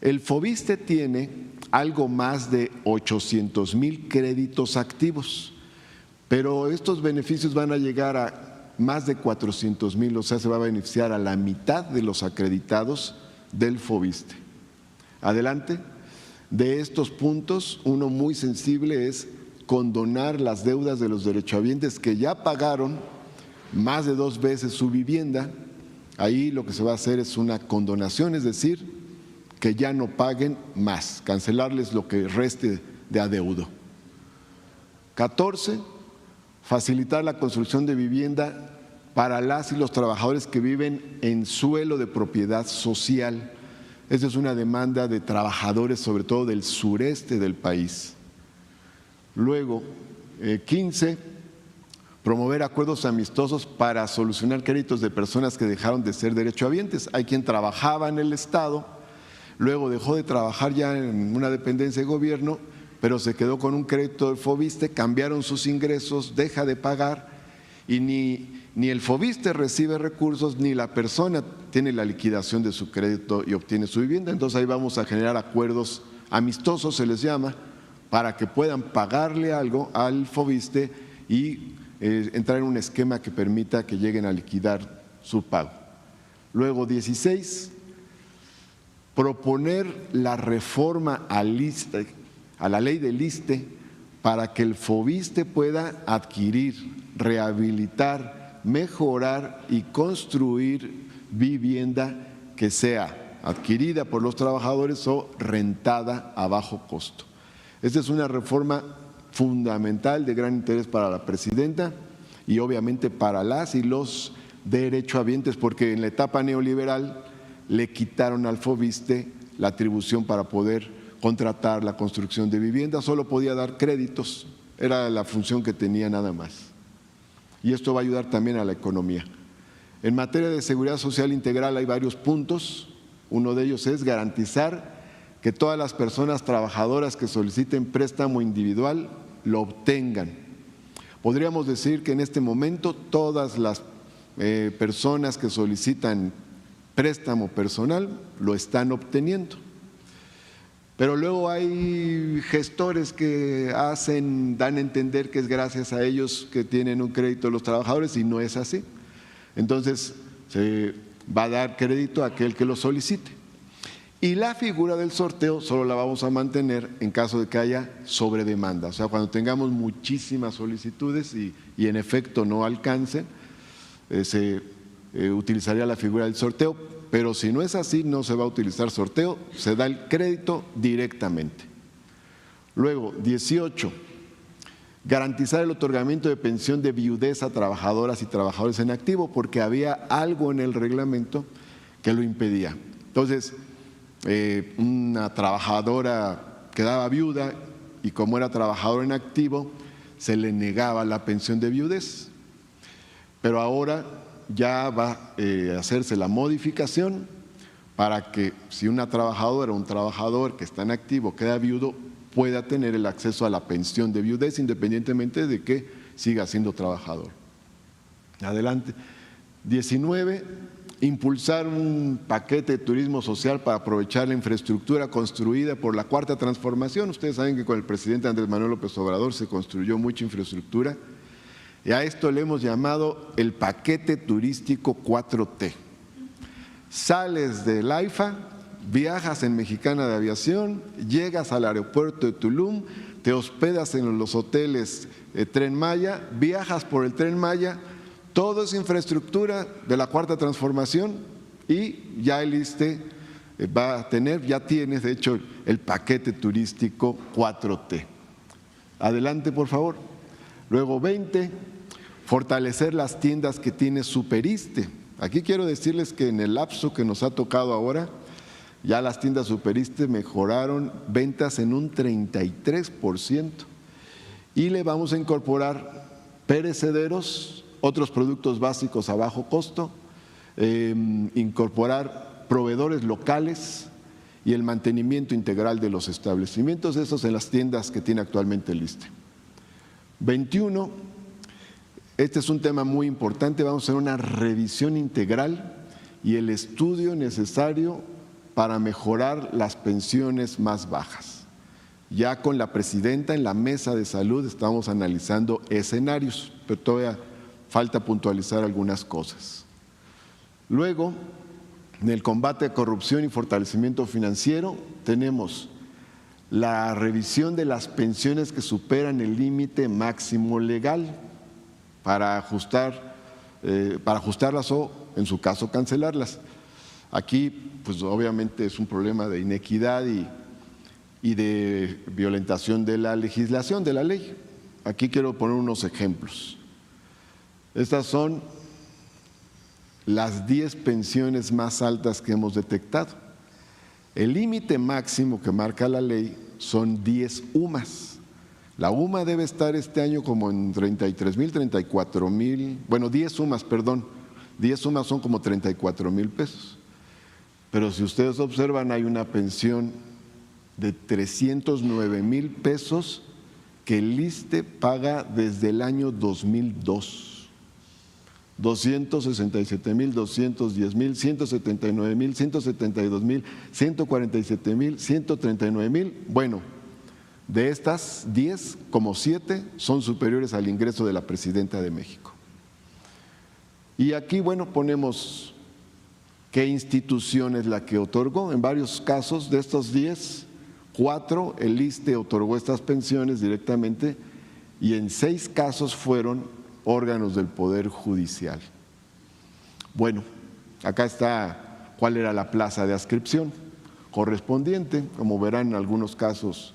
El FOVISSSTE tiene algo más de 800,000 créditos activos, pero estos beneficios van a llegar a más de 400,000, o sea, se va a beneficiar a la mitad de los acreditados del FOVISSSTE. Adelante. De estos puntos, uno muy sensible es condonar las deudas de los derechohabientes que ya pagaron más de 2 veces su vivienda. Ahí lo que se va a hacer es una condonación, es decir, que ya no paguen más, cancelarles lo que reste de adeudo. 14, facilitar la construcción de vivienda para las y los trabajadores que viven en suelo de propiedad social. Esa es una demanda de trabajadores, sobre todo del sureste del país. Luego, 15, promover acuerdos amistosos para solucionar créditos de personas que dejaron de ser derechohabientes. Hay quien trabajaba en el Estado, luego dejó de trabajar ya en una dependencia de gobierno, pero se quedó con un crédito del FOVISSSTE, cambiaron sus ingresos, deja de pagar y ni el FOVISSSTE recibe recursos, ni la persona tiene la liquidación de su crédito y obtiene su vivienda. Entonces ahí vamos a generar acuerdos amistosos, se les llama, para que puedan pagarle algo al FOVISSSTE y entrar en un esquema que permita que lleguen a liquidar su pago. Luego, 16, proponer la reforma a la ley del ISSSTE para que el FOVISSSTE pueda adquirir, rehabilitar, mejorar y construir vivienda que sea adquirida por los trabajadores o rentada a bajo costo. Esta es una reforma fundamental de gran interés para la presidenta y obviamente para las y los derechohabientes, porque en la etapa neoliberal le quitaron al FOVISSSTE la atribución para poder contratar la construcción de viviendas, solo podía dar créditos, era la función que tenía nada más. Y esto va a ayudar también a la economía. En materia de seguridad social integral hay varios puntos. Uno de ellos es garantizar que todas las personas trabajadoras que soliciten préstamo individual lo obtengan. Podríamos decir que en este momento todas las personas que solicitan préstamo personal lo están obteniendo. Pero luego hay gestores que dan a entender que es gracias a ellos que tienen un crédito los trabajadores y no es así. Entonces se va a dar crédito a aquel que lo solicite. Y la figura del sorteo solo la vamos a mantener en caso de que haya sobredemanda, o sea, cuando tengamos muchísimas solicitudes y en efecto no alcancen, se utilizaría la figura del sorteo, pero si no es así, no se va a utilizar sorteo, se da el crédito directamente. Luego, 18, garantizar el otorgamiento de pensión de viudez a trabajadoras y trabajadores en activo, porque había algo en el reglamento que lo impedía. Entonces, una trabajadora quedaba viuda y como era trabajador en activo, se le negaba la pensión de viudez. Pero ahora ya va a hacerse la modificación para que si una trabajadora o un trabajador que está en activo queda viudo, pueda tener el acceso a la pensión de viudez independientemente de que siga siendo trabajador. Adelante. 19, impulsar un paquete de turismo social para aprovechar la infraestructura construida por la Cuarta Transformación. Ustedes saben que con el presidente Andrés Manuel López Obrador se construyó mucha infraestructura y a esto le hemos llamado el paquete turístico 4T. Sales del AIFA, viajas en Mexicana de Aviación, llegas al aeropuerto de Tulum, te hospedas en los hoteles Tren Maya, viajas por el Tren Maya, todo es infraestructura de la Cuarta Transformación y ya el ISSSTE va a tener, ya tienes de hecho el paquete turístico 4T. Adelante, por favor. Luego 20, fortalecer las tiendas que tiene Superiste. Aquí quiero decirles que en el lapso que nos ha tocado ahora, ya las tiendas Superiste mejoraron ventas en un 33% y le vamos a incorporar perecederos, otros productos básicos a bajo costo, incorporar proveedores locales y el mantenimiento integral de los establecimientos, esos en las tiendas que tiene actualmente el ISSSTE. 21, este es un tema muy importante, vamos a hacer una revisión integral y el estudio necesario para mejorar las pensiones más bajas. Ya con la presidenta en la mesa de salud estamos analizando escenarios, pero todavía falta puntualizar algunas cosas. Luego, en el combate a corrupción y fortalecimiento financiero, tenemos la revisión de las pensiones que superan el límite máximo legal para ajustarlas o, en su caso, cancelarlas. Aquí, pues obviamente es un problema de inequidad y de violentación de la legislación, de la ley. Aquí quiero poner unos ejemplos. Estas son las 10 pensiones más altas que hemos detectado. El límite máximo que marca la ley son 10 UMAS. La UMA debe estar este año como en 33,000, 34,000, bueno, 10 UMAS, perdón. 10 UMAS son como 34,000 pesos. Pero si ustedes observan, hay una pensión de 309,000 pesos que el ISSSTE paga desde el año 2002. 267,000, 210,000, 179,000, 172,000, 147,000, 139,000. Bueno, de estas 10, como 7 son superiores al ingreso de la presidenta de México. Y aquí, bueno, ponemos qué institución es la que otorgó. En varios casos de estos 10, 4 el ISSSTE otorgó estas pensiones directamente y en 6 casos fueron órganos del Poder Judicial. Bueno, acá está cuál era la plaza de adscripción correspondiente. Como verán, en algunos casos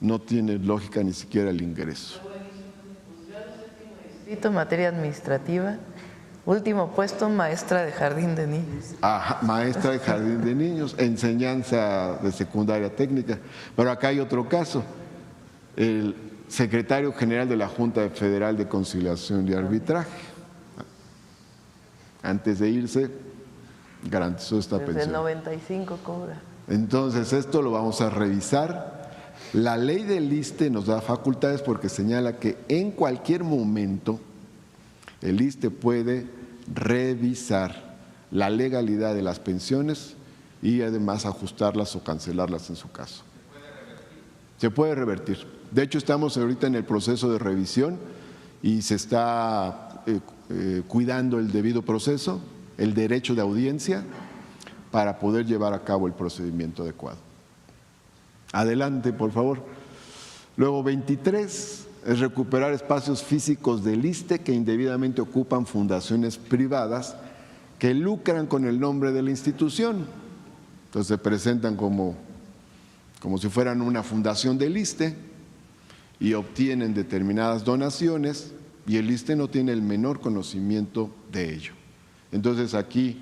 no tiene lógica ni siquiera el ingreso. Materia administrativa, último puesto, maestra de jardín de niños. Maestra de jardín de niños, enseñanza de secundaria técnica. Pero acá hay otro caso, el secretario general de la Junta Federal de Conciliación y Arbitraje. Antes de irse, garantizó esta pensión. Desde el 95 cobra. Entonces, esto lo vamos a revisar. La ley del ISSSTE nos da facultades porque señala que en cualquier momento el ISSSTE puede revisar la legalidad de las pensiones y además ajustarlas o cancelarlas en su caso. Se puede revertir. De hecho, estamos ahorita en el proceso de revisión y se está cuidando el debido proceso el derecho de audiencia para poder llevar a cabo el procedimiento adecuado. Adelante, por favor. Luego, 23 es recuperar espacios físicos del ISSSTE que indebidamente ocupan fundaciones privadas que lucran con el nombre de la institución. Entonces se presentan como si fueran una fundación del ISSSTE y obtienen determinadas donaciones y el ISSSTE no tiene el menor conocimiento de ello. Entonces aquí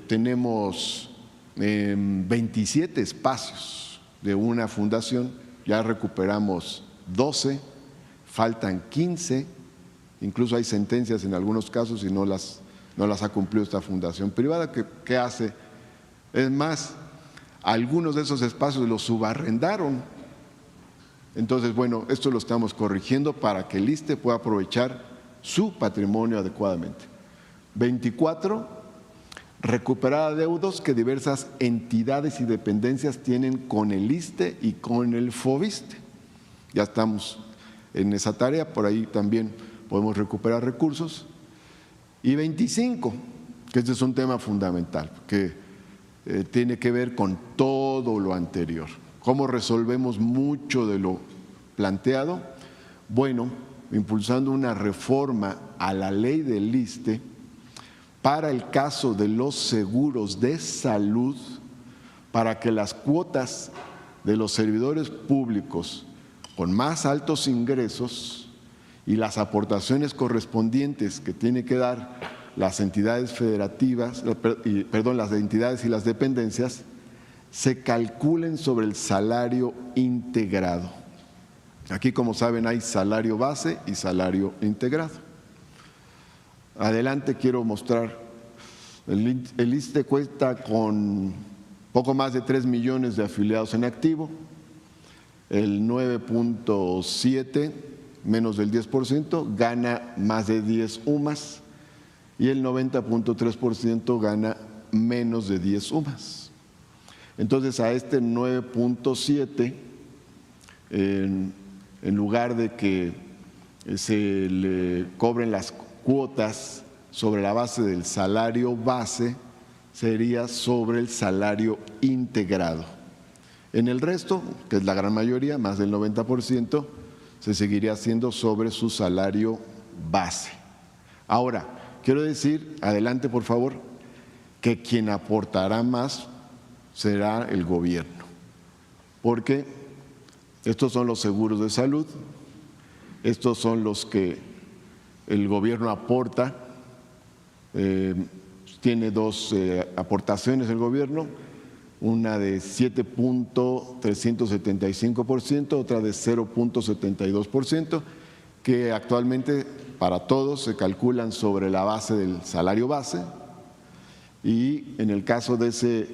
tenemos 27 espacios de una fundación, ya recuperamos 12, faltan 15, incluso hay sentencias en algunos casos y no las ha cumplido esta fundación privada. ¿Qué hace? Es más, algunos de esos espacios los subarrendaron. Entonces, bueno, esto lo estamos corrigiendo para que el ISSSTE pueda aprovechar su patrimonio adecuadamente. 24, recuperar adeudos que diversas entidades y dependencias tienen con el ISSSTE y con el FOBISSSTE. Ya estamos en esa tarea, por ahí también podemos recuperar recursos. Y 25, que este es un tema fundamental, que tiene que ver con todo lo anterior. ¿Cómo resolvemos mucho de lo planteado? Bueno, impulsando una reforma a la ley del ISSSTE para el caso de los seguros de salud, para que las cuotas de los servidores públicos con más altos ingresos y las aportaciones correspondientes que tiene que dar las entidades federativas, las entidades y las dependencias, se calculen sobre el salario integrado. Aquí, como saben, hay salario base y salario integrado. Adelante, quiero mostrar, el ISSSTE cuenta con poco más de 3 millones de afiliados en activo, el 9.7, menos del 10%, gana más de 10 UMAS y el 90.3% gana menos de 10 UMAS. Entonces, a este 9.7, en lugar de que se le cobren las cuotas sobre la base del salario base, sería sobre el salario integrado. En el resto, que es la gran mayoría, más del 90%, se seguiría haciendo sobre su salario base. Ahora, quiero decir, adelante por favor, que quien aportará más será el gobierno, porque estos son los seguros de salud, estos son los que el gobierno aporta, tiene dos aportaciones el gobierno, una de 7.375%, otra de 0.72%, que actualmente para todos se calculan sobre la base del salario base, y en el caso de ese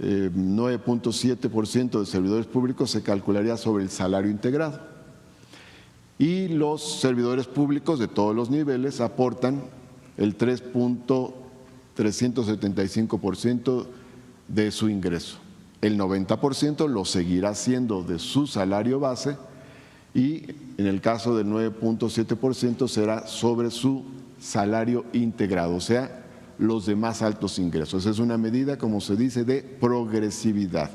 9.7% de servidores públicos se calcularía sobre el salario integrado. Y los servidores públicos de todos los niveles aportan el 3.375% de su ingreso. El 90% lo seguirá haciendo de su salario base y en el caso del 9.7% será sobre su salario integrado, o sea, los de más altos ingresos. Es una medida, como se dice, de progresividad.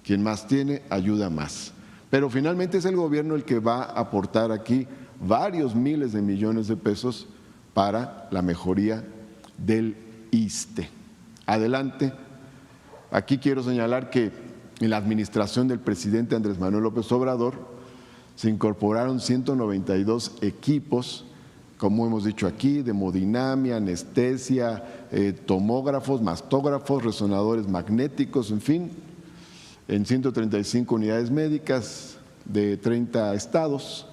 Quien más tiene, ayuda más. Pero finalmente es el gobierno el que va a aportar aquí varios miles de millones de pesos para la mejoría del ISSSTE. Adelante. Aquí quiero señalar que en la administración del presidente Andrés Manuel López Obrador se incorporaron 192 equipos, como hemos dicho aquí, de hemodinamia, anestesia, tomógrafos, mastógrafos, resonadores magnéticos, en fin, en 135 unidades médicas de 30 estados.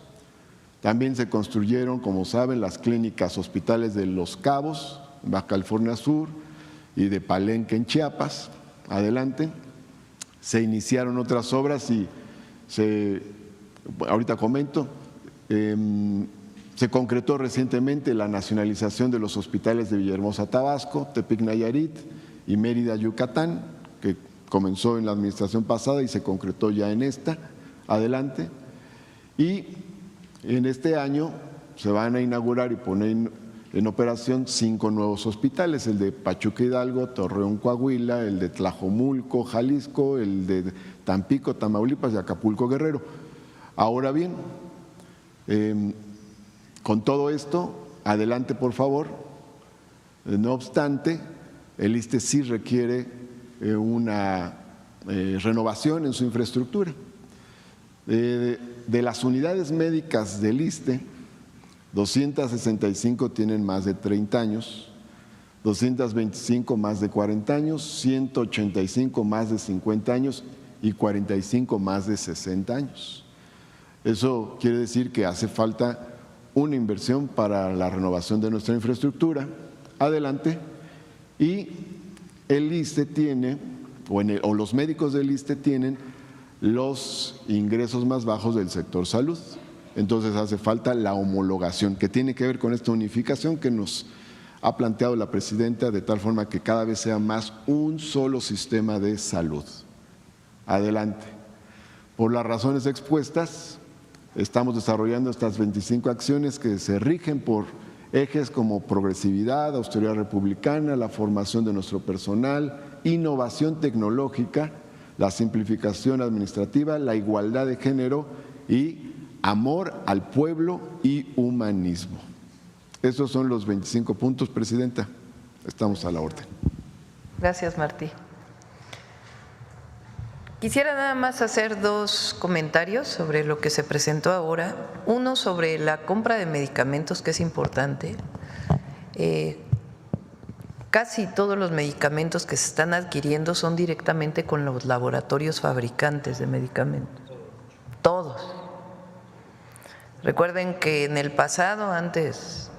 También se construyeron, como saben, las clínicas hospitales de Los Cabos, Baja California Sur, y de Palenque en Chiapas. Adelante. Se iniciaron otras obras y ahorita comento, se concretó recientemente la nacionalización de los hospitales de Villahermosa, Tabasco, Tepic, Nayarit y Mérida, Yucatán, que comenzó en la administración pasada y se concretó ya en esta. Adelante. Y en este año se van a inaugurar y poner en operación 5 nuevos hospitales, el de Pachuca Hidalgo, Torreón Coahuila, el de Tlajomulco, Jalisco, el de Tampico, Tamaulipas y Acapulco Guerrero. Ahora bien, con todo esto, adelante por favor. No obstante, el ISSSTE sí requiere una renovación en su infraestructura. De las unidades médicas del ISSSTE, 265 tienen más de 30 años, 225 más de 40 años, 185 más de 50 años y 45 más de 60 años. Eso quiere decir que hace falta una inversión para la renovación de nuestra infraestructura. Adelante. Y el ISSSTE tiene, o los médicos del ISSSTE tienen los ingresos más bajos del sector salud. Entonces hace falta la homologación, que tiene que ver con esta unificación que nos ha planteado la presidenta, de tal forma que cada vez sea más un solo sistema de salud. Adelante. Por las razones expuestas, estamos desarrollando estas 25 acciones que se rigen por ejes como progresividad, austeridad republicana, la formación de nuestro personal, innovación tecnológica, la simplificación administrativa, la igualdad de género y amor al pueblo y humanismo. Estos son los 25 puntos, Presidenta. Estamos a la orden. Gracias, Martí. Quisiera nada más hacer 2 comentarios sobre lo que se presentó ahora. Uno sobre la compra de medicamentos, que es importante. Casi todos los medicamentos que se están adquiriendo son directamente con los laboratorios fabricantes de medicamentos. Todos. Recuerden que en el pasado, antes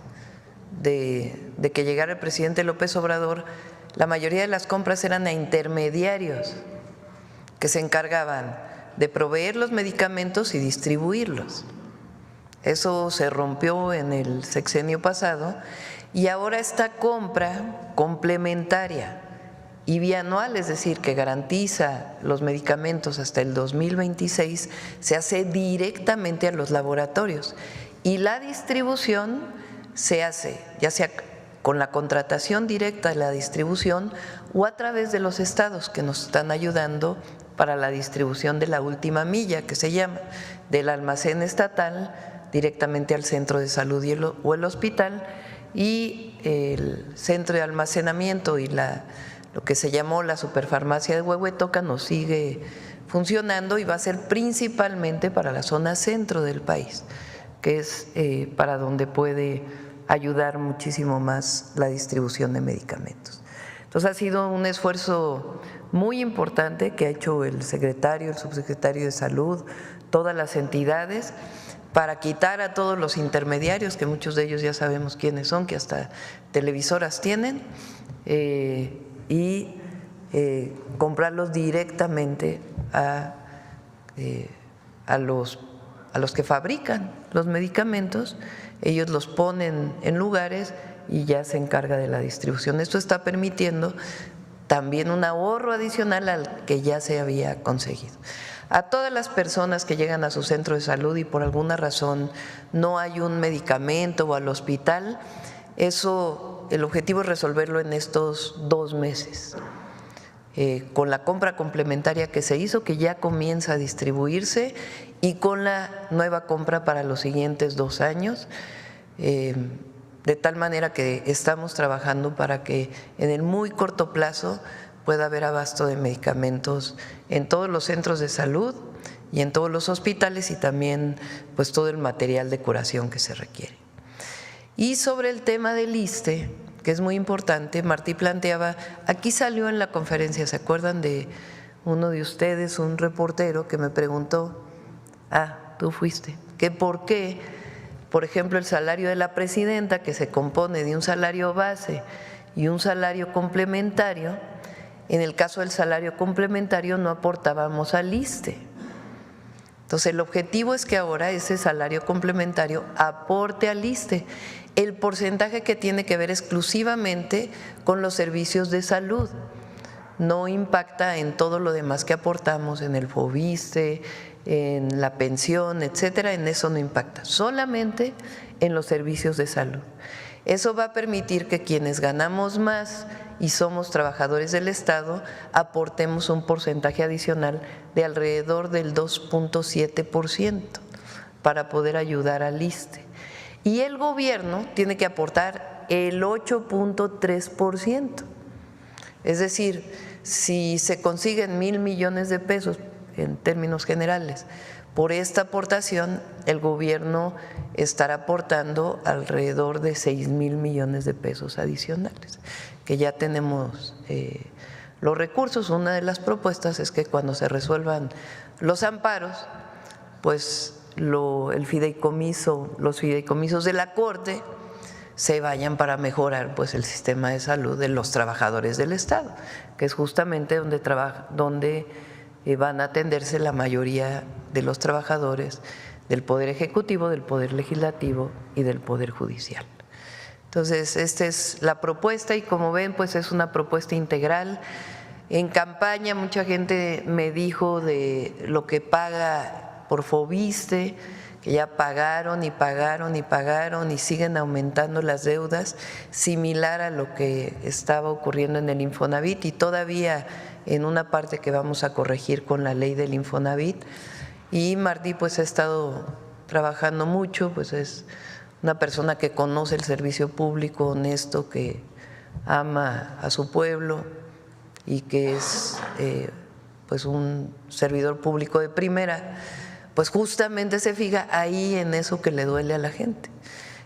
de que llegara el presidente López Obrador, la mayoría de las compras eran a intermediarios que se encargaban de proveer los medicamentos y distribuirlos. Eso se rompió en el sexenio pasado y ahora esta compra complementaria y bianual, es decir, que garantiza los medicamentos hasta el 2026, se hace directamente a los laboratorios y la distribución se hace ya sea con la contratación directa de la distribución o a través de los estados que nos están ayudando para la distribución de la última milla, que se llama, del almacén estatal directamente al centro de salud o el hospital, y el centro de almacenamiento y lo que se llamó la superfarmacia de Huehuetoca nos sigue funcionando y va a ser principalmente para la zona centro del país, que es para donde puede ayudar muchísimo más la distribución de medicamentos. Entonces ha sido un esfuerzo muy importante que ha hecho el secretario, el subsecretario de Salud, todas las entidades, para quitar a todos los intermediarios, que muchos de ellos ya sabemos quiénes son, que hasta televisoras tienen, y comprarlos directamente a los que fabrican los medicamentos. Ellos los ponen en lugares y ya se encarga de la distribución. Esto está permitiendo también un ahorro adicional al que ya se había conseguido. A todas las personas que llegan a su centro de salud y por alguna razón no hay un medicamento o al hospital, el objetivo es resolverlo en estos 2 meses. Con la compra complementaria que se hizo, que ya comienza a distribuirse, y con la nueva compra para los siguientes 2 años, de tal manera que estamos trabajando para que en el muy corto plazo pueda haber abasto de medicamentos en todos los centros de salud y en todos los hospitales, y también pues todo el material de curación que se requiere. Y sobre el tema del ISSSTE, que es muy importante, Martí planteaba, aquí salió en la conferencia, ¿se acuerdan de uno de ustedes, un reportero que me preguntó, tú fuiste, que por qué, por ejemplo, el salario de la presidenta, que se compone de un salario base y un salario complementario, en el caso del salario complementario no aportábamos al ISSSTE? Entonces el objetivo es que ahora ese salario complementario aporte al ISSSTE. El porcentaje que tiene que ver exclusivamente con los servicios de salud, no impacta en todo lo demás que aportamos, en el FOBISSSTE, en la pensión, etcétera, en eso no impacta, solamente en los servicios de salud. Eso va a permitir que quienes ganamos más y somos trabajadores del Estado aportemos un porcentaje adicional de alrededor del 2.7% para poder ayudar al ISSSTE. Y el gobierno tiene que aportar el 8.3%. Es decir, si se consiguen 1,000 millones de pesos en términos generales por esta aportación, el gobierno estará aportando alrededor de 6,000 millones de pesos adicionales, que ya tenemos los recursos. Una de las propuestas es que cuando se resuelvan los amparos, pues los fideicomisos de la Corte se vayan para mejorar pues el sistema de salud de los trabajadores del Estado, que es justamente donde van a atenderse la mayoría de los trabajadores del Poder Ejecutivo, del Poder Legislativo y del Poder Judicial. Entonces, esta es la propuesta y como ven, pues es una propuesta integral. En campaña mucha gente me dijo de lo que paga por Foviste, que ya pagaron y pagaron y pagaron y siguen aumentando las deudas, similar a lo que estaba ocurriendo en el Infonavit y todavía en una parte que vamos a corregir con la ley del Infonavit. Y Martí pues ha estado trabajando mucho, pues es una persona que conoce el servicio público, honesto, que ama a su pueblo y que es pues un servidor público de primera, pues justamente se fija ahí en eso que le duele a la gente.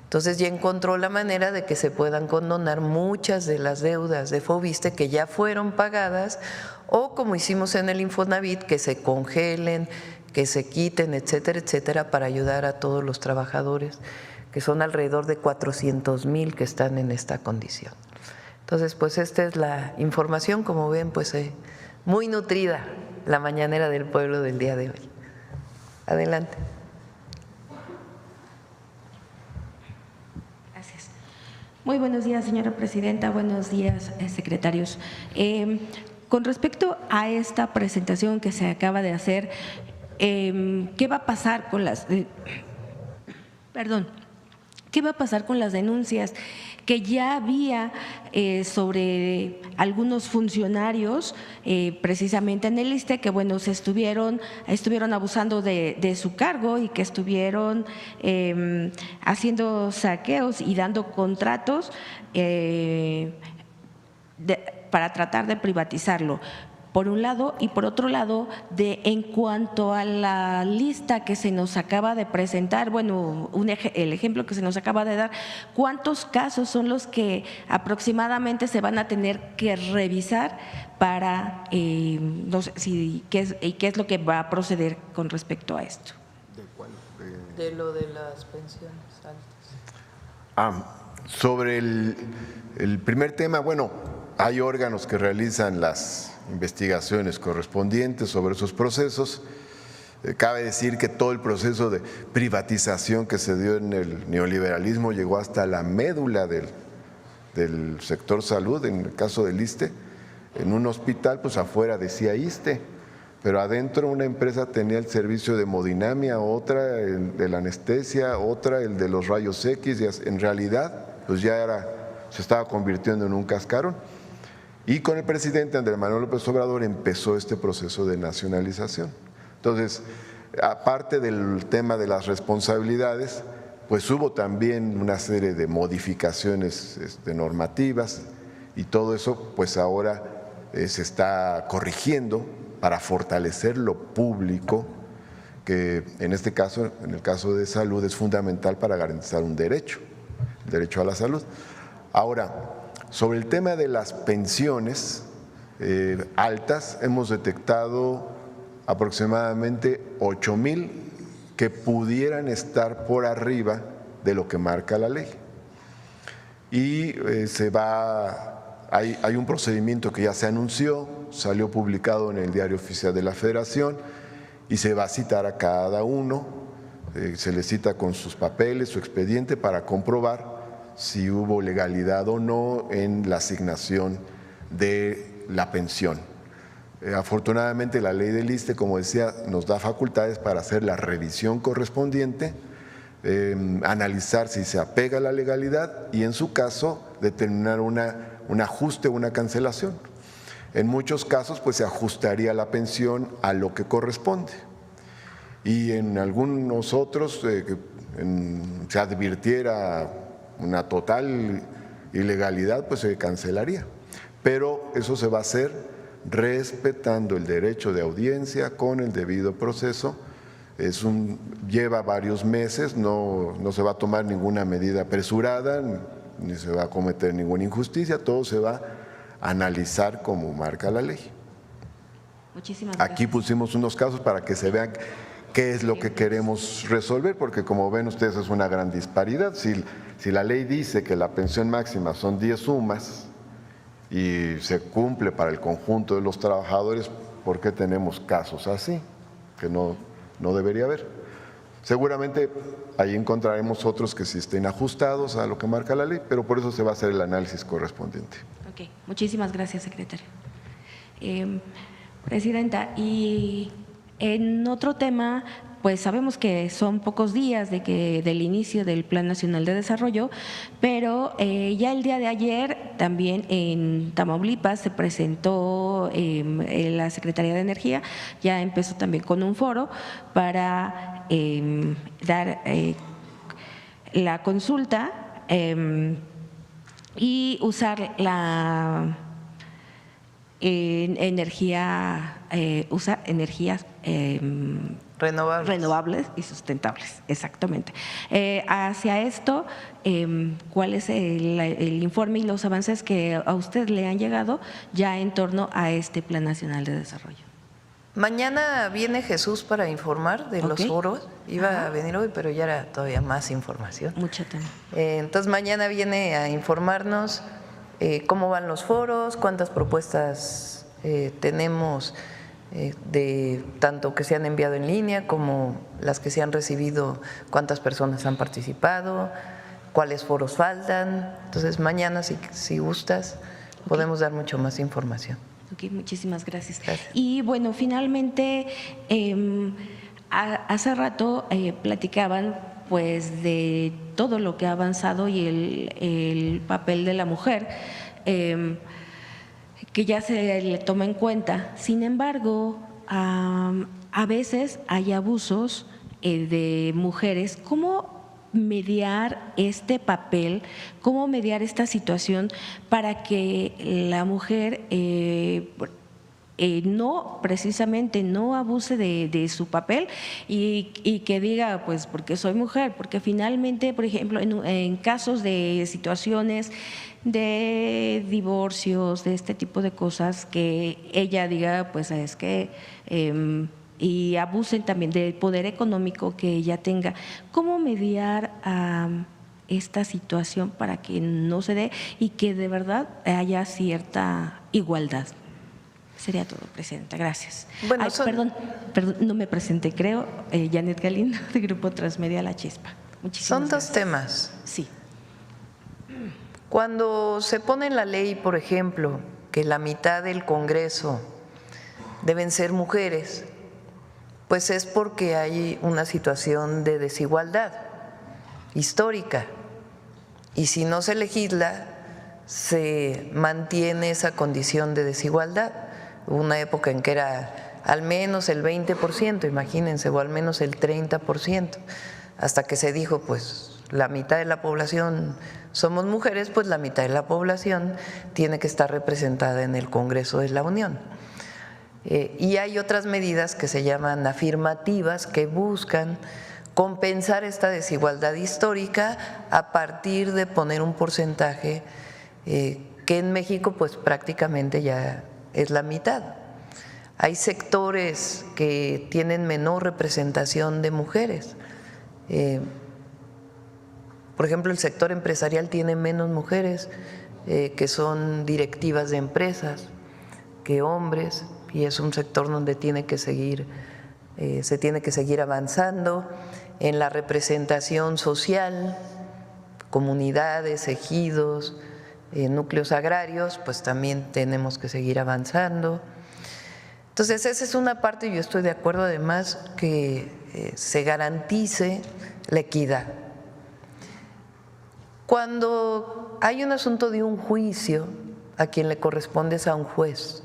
Entonces ya encontró la manera de que se puedan condonar muchas de las deudas de Foviste que ya fueron pagadas o como hicimos en el Infonavit, que se congelen, que se quiten, etcétera, etcétera, para ayudar a todos los trabajadores, que son alrededor de 400,000 que están en esta condición. Entonces, pues esta es la información, como ven, pues muy nutrida la mañanera del pueblo del día de hoy. Adelante. Gracias. Muy buenos días, señora presidenta. Buenos días, secretarios. Con respecto a esta presentación que se acaba de hacer, ¿qué va a pasar con las ¿Qué va a pasar con las denuncias que ya había sobre algunos funcionarios precisamente en el ISSSTE que bueno estuvieron abusando de su cargo y que estuvieron haciendo saqueos y dando contratos para tratar de privatizarlo? Por un lado, y por otro lado, en cuanto a la lista que se nos acaba de presentar, bueno, el ejemplo que se nos acaba de dar, ¿cuántos casos son los que aproximadamente se van a tener que revisar para, no sé, qué es lo que va a proceder con respecto a esto? ¿De cuál? De lo de las pensiones altas. Sobre el primer tema, bueno, hay órganos que realizan las investigaciones correspondientes sobre esos procesos. Cabe decir que todo el proceso de privatización que se dio en el neoliberalismo llegó hasta la médula del sector salud, en el caso del ISSSTE. En un hospital, pues afuera decía ISSSTE, pero adentro una empresa tenía el servicio de hemodinamia, otra el de la anestesia, otra el de los rayos X, y en realidad pues ya se estaba convirtiendo en un cascarón. Y con el presidente Andrés Manuel López Obrador empezó este proceso de nacionalización. Entonces, aparte del tema de las responsabilidades, pues hubo también una serie de modificaciones normativas y todo eso pues ahora se está corrigiendo para fortalecer lo público, que en este caso, en el caso de salud, es fundamental para garantizar un derecho, el derecho a la salud. Ahora, sobre el tema de las pensiones altas, hemos detectado aproximadamente 8,000 que pudieran estar por arriba de lo que marca la ley. Y hay un procedimiento que ya se anunció, salió publicado en el Diario Oficial de la Federación y se va a citar a cada uno, se le cita con sus papeles, su expediente para comprobar si hubo legalidad o no en la asignación de la pensión. Afortunadamente la ley del ISSSTE, como decía, nos da facultades para hacer la revisión correspondiente, analizar si se apega a la legalidad y en su caso determinar un ajuste o una cancelación. En muchos casos pues se ajustaría la pensión a lo que corresponde y en algunos otros se advirtiera una total ilegalidad pues se cancelaría, pero eso se va a hacer respetando el derecho de audiencia con el debido proceso. Lleva varios meses, no se va a tomar ninguna medida apresurada, ni se va a cometer ninguna injusticia, todo se va a analizar como marca la ley. Muchísimas gracias. Aquí pusimos unos casos para que se vean qué es lo que queremos resolver, porque como ven ustedes es una gran disparidad. Si la ley dice que la pensión máxima son 10 sumas y se cumple para el conjunto de los trabajadores, ¿por qué tenemos casos así? Que no debería haber. Seguramente ahí encontraremos otros que sí estén ajustados a lo que marca la ley, pero por eso se va a hacer el análisis correspondiente. Ok, muchísimas gracias, secretario. Presidenta, y en otro tema, pues sabemos que son pocos días del inicio del Plan Nacional de Desarrollo, pero ya el día de ayer también en Tamaulipas se presentó la Secretaría de Energía, ya empezó también con un foro para dar la consulta y usar la energías renovables y sustentables, exactamente. Hacia esto, ¿cuál es el informe y los avances que a usted le han llegado ya en torno a este Plan Nacional de Desarrollo? Mañana viene Jesús para informar de los foros. Iba a venir hoy, pero ya era todavía más información. Mucho tema. Entonces mañana viene a informarnos cómo van los foros, cuántas propuestas tenemos de tanto que se han enviado en línea como las que se han recibido, cuántas personas han participado, cuáles foros faltan. Entonces mañana, si gustas, podemos dar mucho más información. Ok, muchísimas gracias. Gracias. Y bueno, finalmente, hace rato platicaban pues de todo lo que ha avanzado y el papel de la mujer, que ya se le toma en cuenta. Sin embargo, a veces hay abusos de mujeres. ¿Cómo mediar este papel, cómo mediar esta situación para que la mujer no abuse de su papel y que diga, pues porque soy mujer? Porque finalmente, por ejemplo, en casos de situaciones de divorcios, de este tipo de cosas, que ella diga, pues es que y abusen también del poder económico que ella tenga. ¿Cómo mediar esta situación para que no se dé y que de verdad haya cierta igualdad? Sería todo, Presidenta. Gracias. Bueno, perdón, no me presenté, creo. Janet Galindo, de Grupo Transmedia La Chispa. Muchísimas gracias. Son dos temas. Sí. Cuando se pone en la ley, por ejemplo, que la mitad del Congreso deben ser mujeres, pues es porque hay una situación de desigualdad histórica y si no se legisla, se mantiene esa condición de desigualdad. Hubo una época en que era al menos el 20%, imagínense, o al menos el 30%, hasta que se dijo, pues la mitad de la población somos mujeres, pues la mitad de la población tiene que estar representada en el Congreso de la Unión. Y hay otras medidas que se llaman afirmativas que buscan compensar esta desigualdad histórica a partir de poner un porcentaje que en México pues prácticamente ya es la mitad. Hay sectores que tienen menor representación de mujeres. Por ejemplo, el sector empresarial tiene menos mujeres que son directivas de empresas que hombres, y es un sector donde se tiene que seguir avanzando en la representación social, comunidades, ejidos, núcleos agrarios, pues también tenemos que seguir avanzando. Entonces, esa es una parte, y yo estoy de acuerdo además que se garantice la equidad. Cuando hay un asunto de un juicio, a quien le corresponde es a un juez.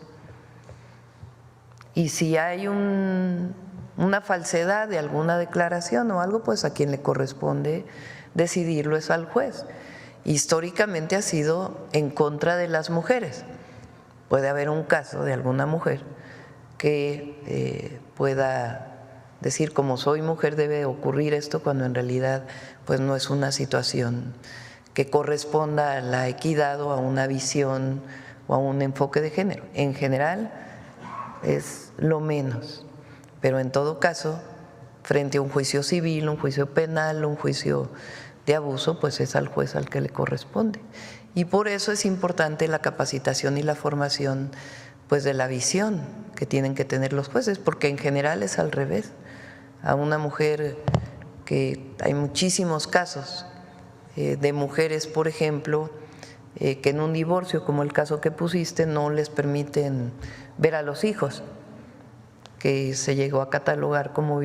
Y si hay una falsedad de alguna declaración o algo, pues a quien le corresponde decidirlo es al juez. Históricamente ha sido en contra de las mujeres. Puede haber un caso de alguna mujer que pueda decir, como soy mujer debe ocurrir esto, cuando en realidad pues no es una situación que corresponda a la equidad o a una visión o a un enfoque de género. En general es lo menos, pero en todo caso, frente a un juicio civil, un juicio penal, un juicio de abuso, pues es al juez al que le corresponde. Y por eso es importante la capacitación y la formación pues de la visión que tienen que tener los jueces, porque en general es al revés. A una mujer, que hay muchísimos casos de mujeres, por ejemplo, que en un divorcio, como el caso que pusiste, no les permiten ver a los hijos, que se llegó a catalogar como violación.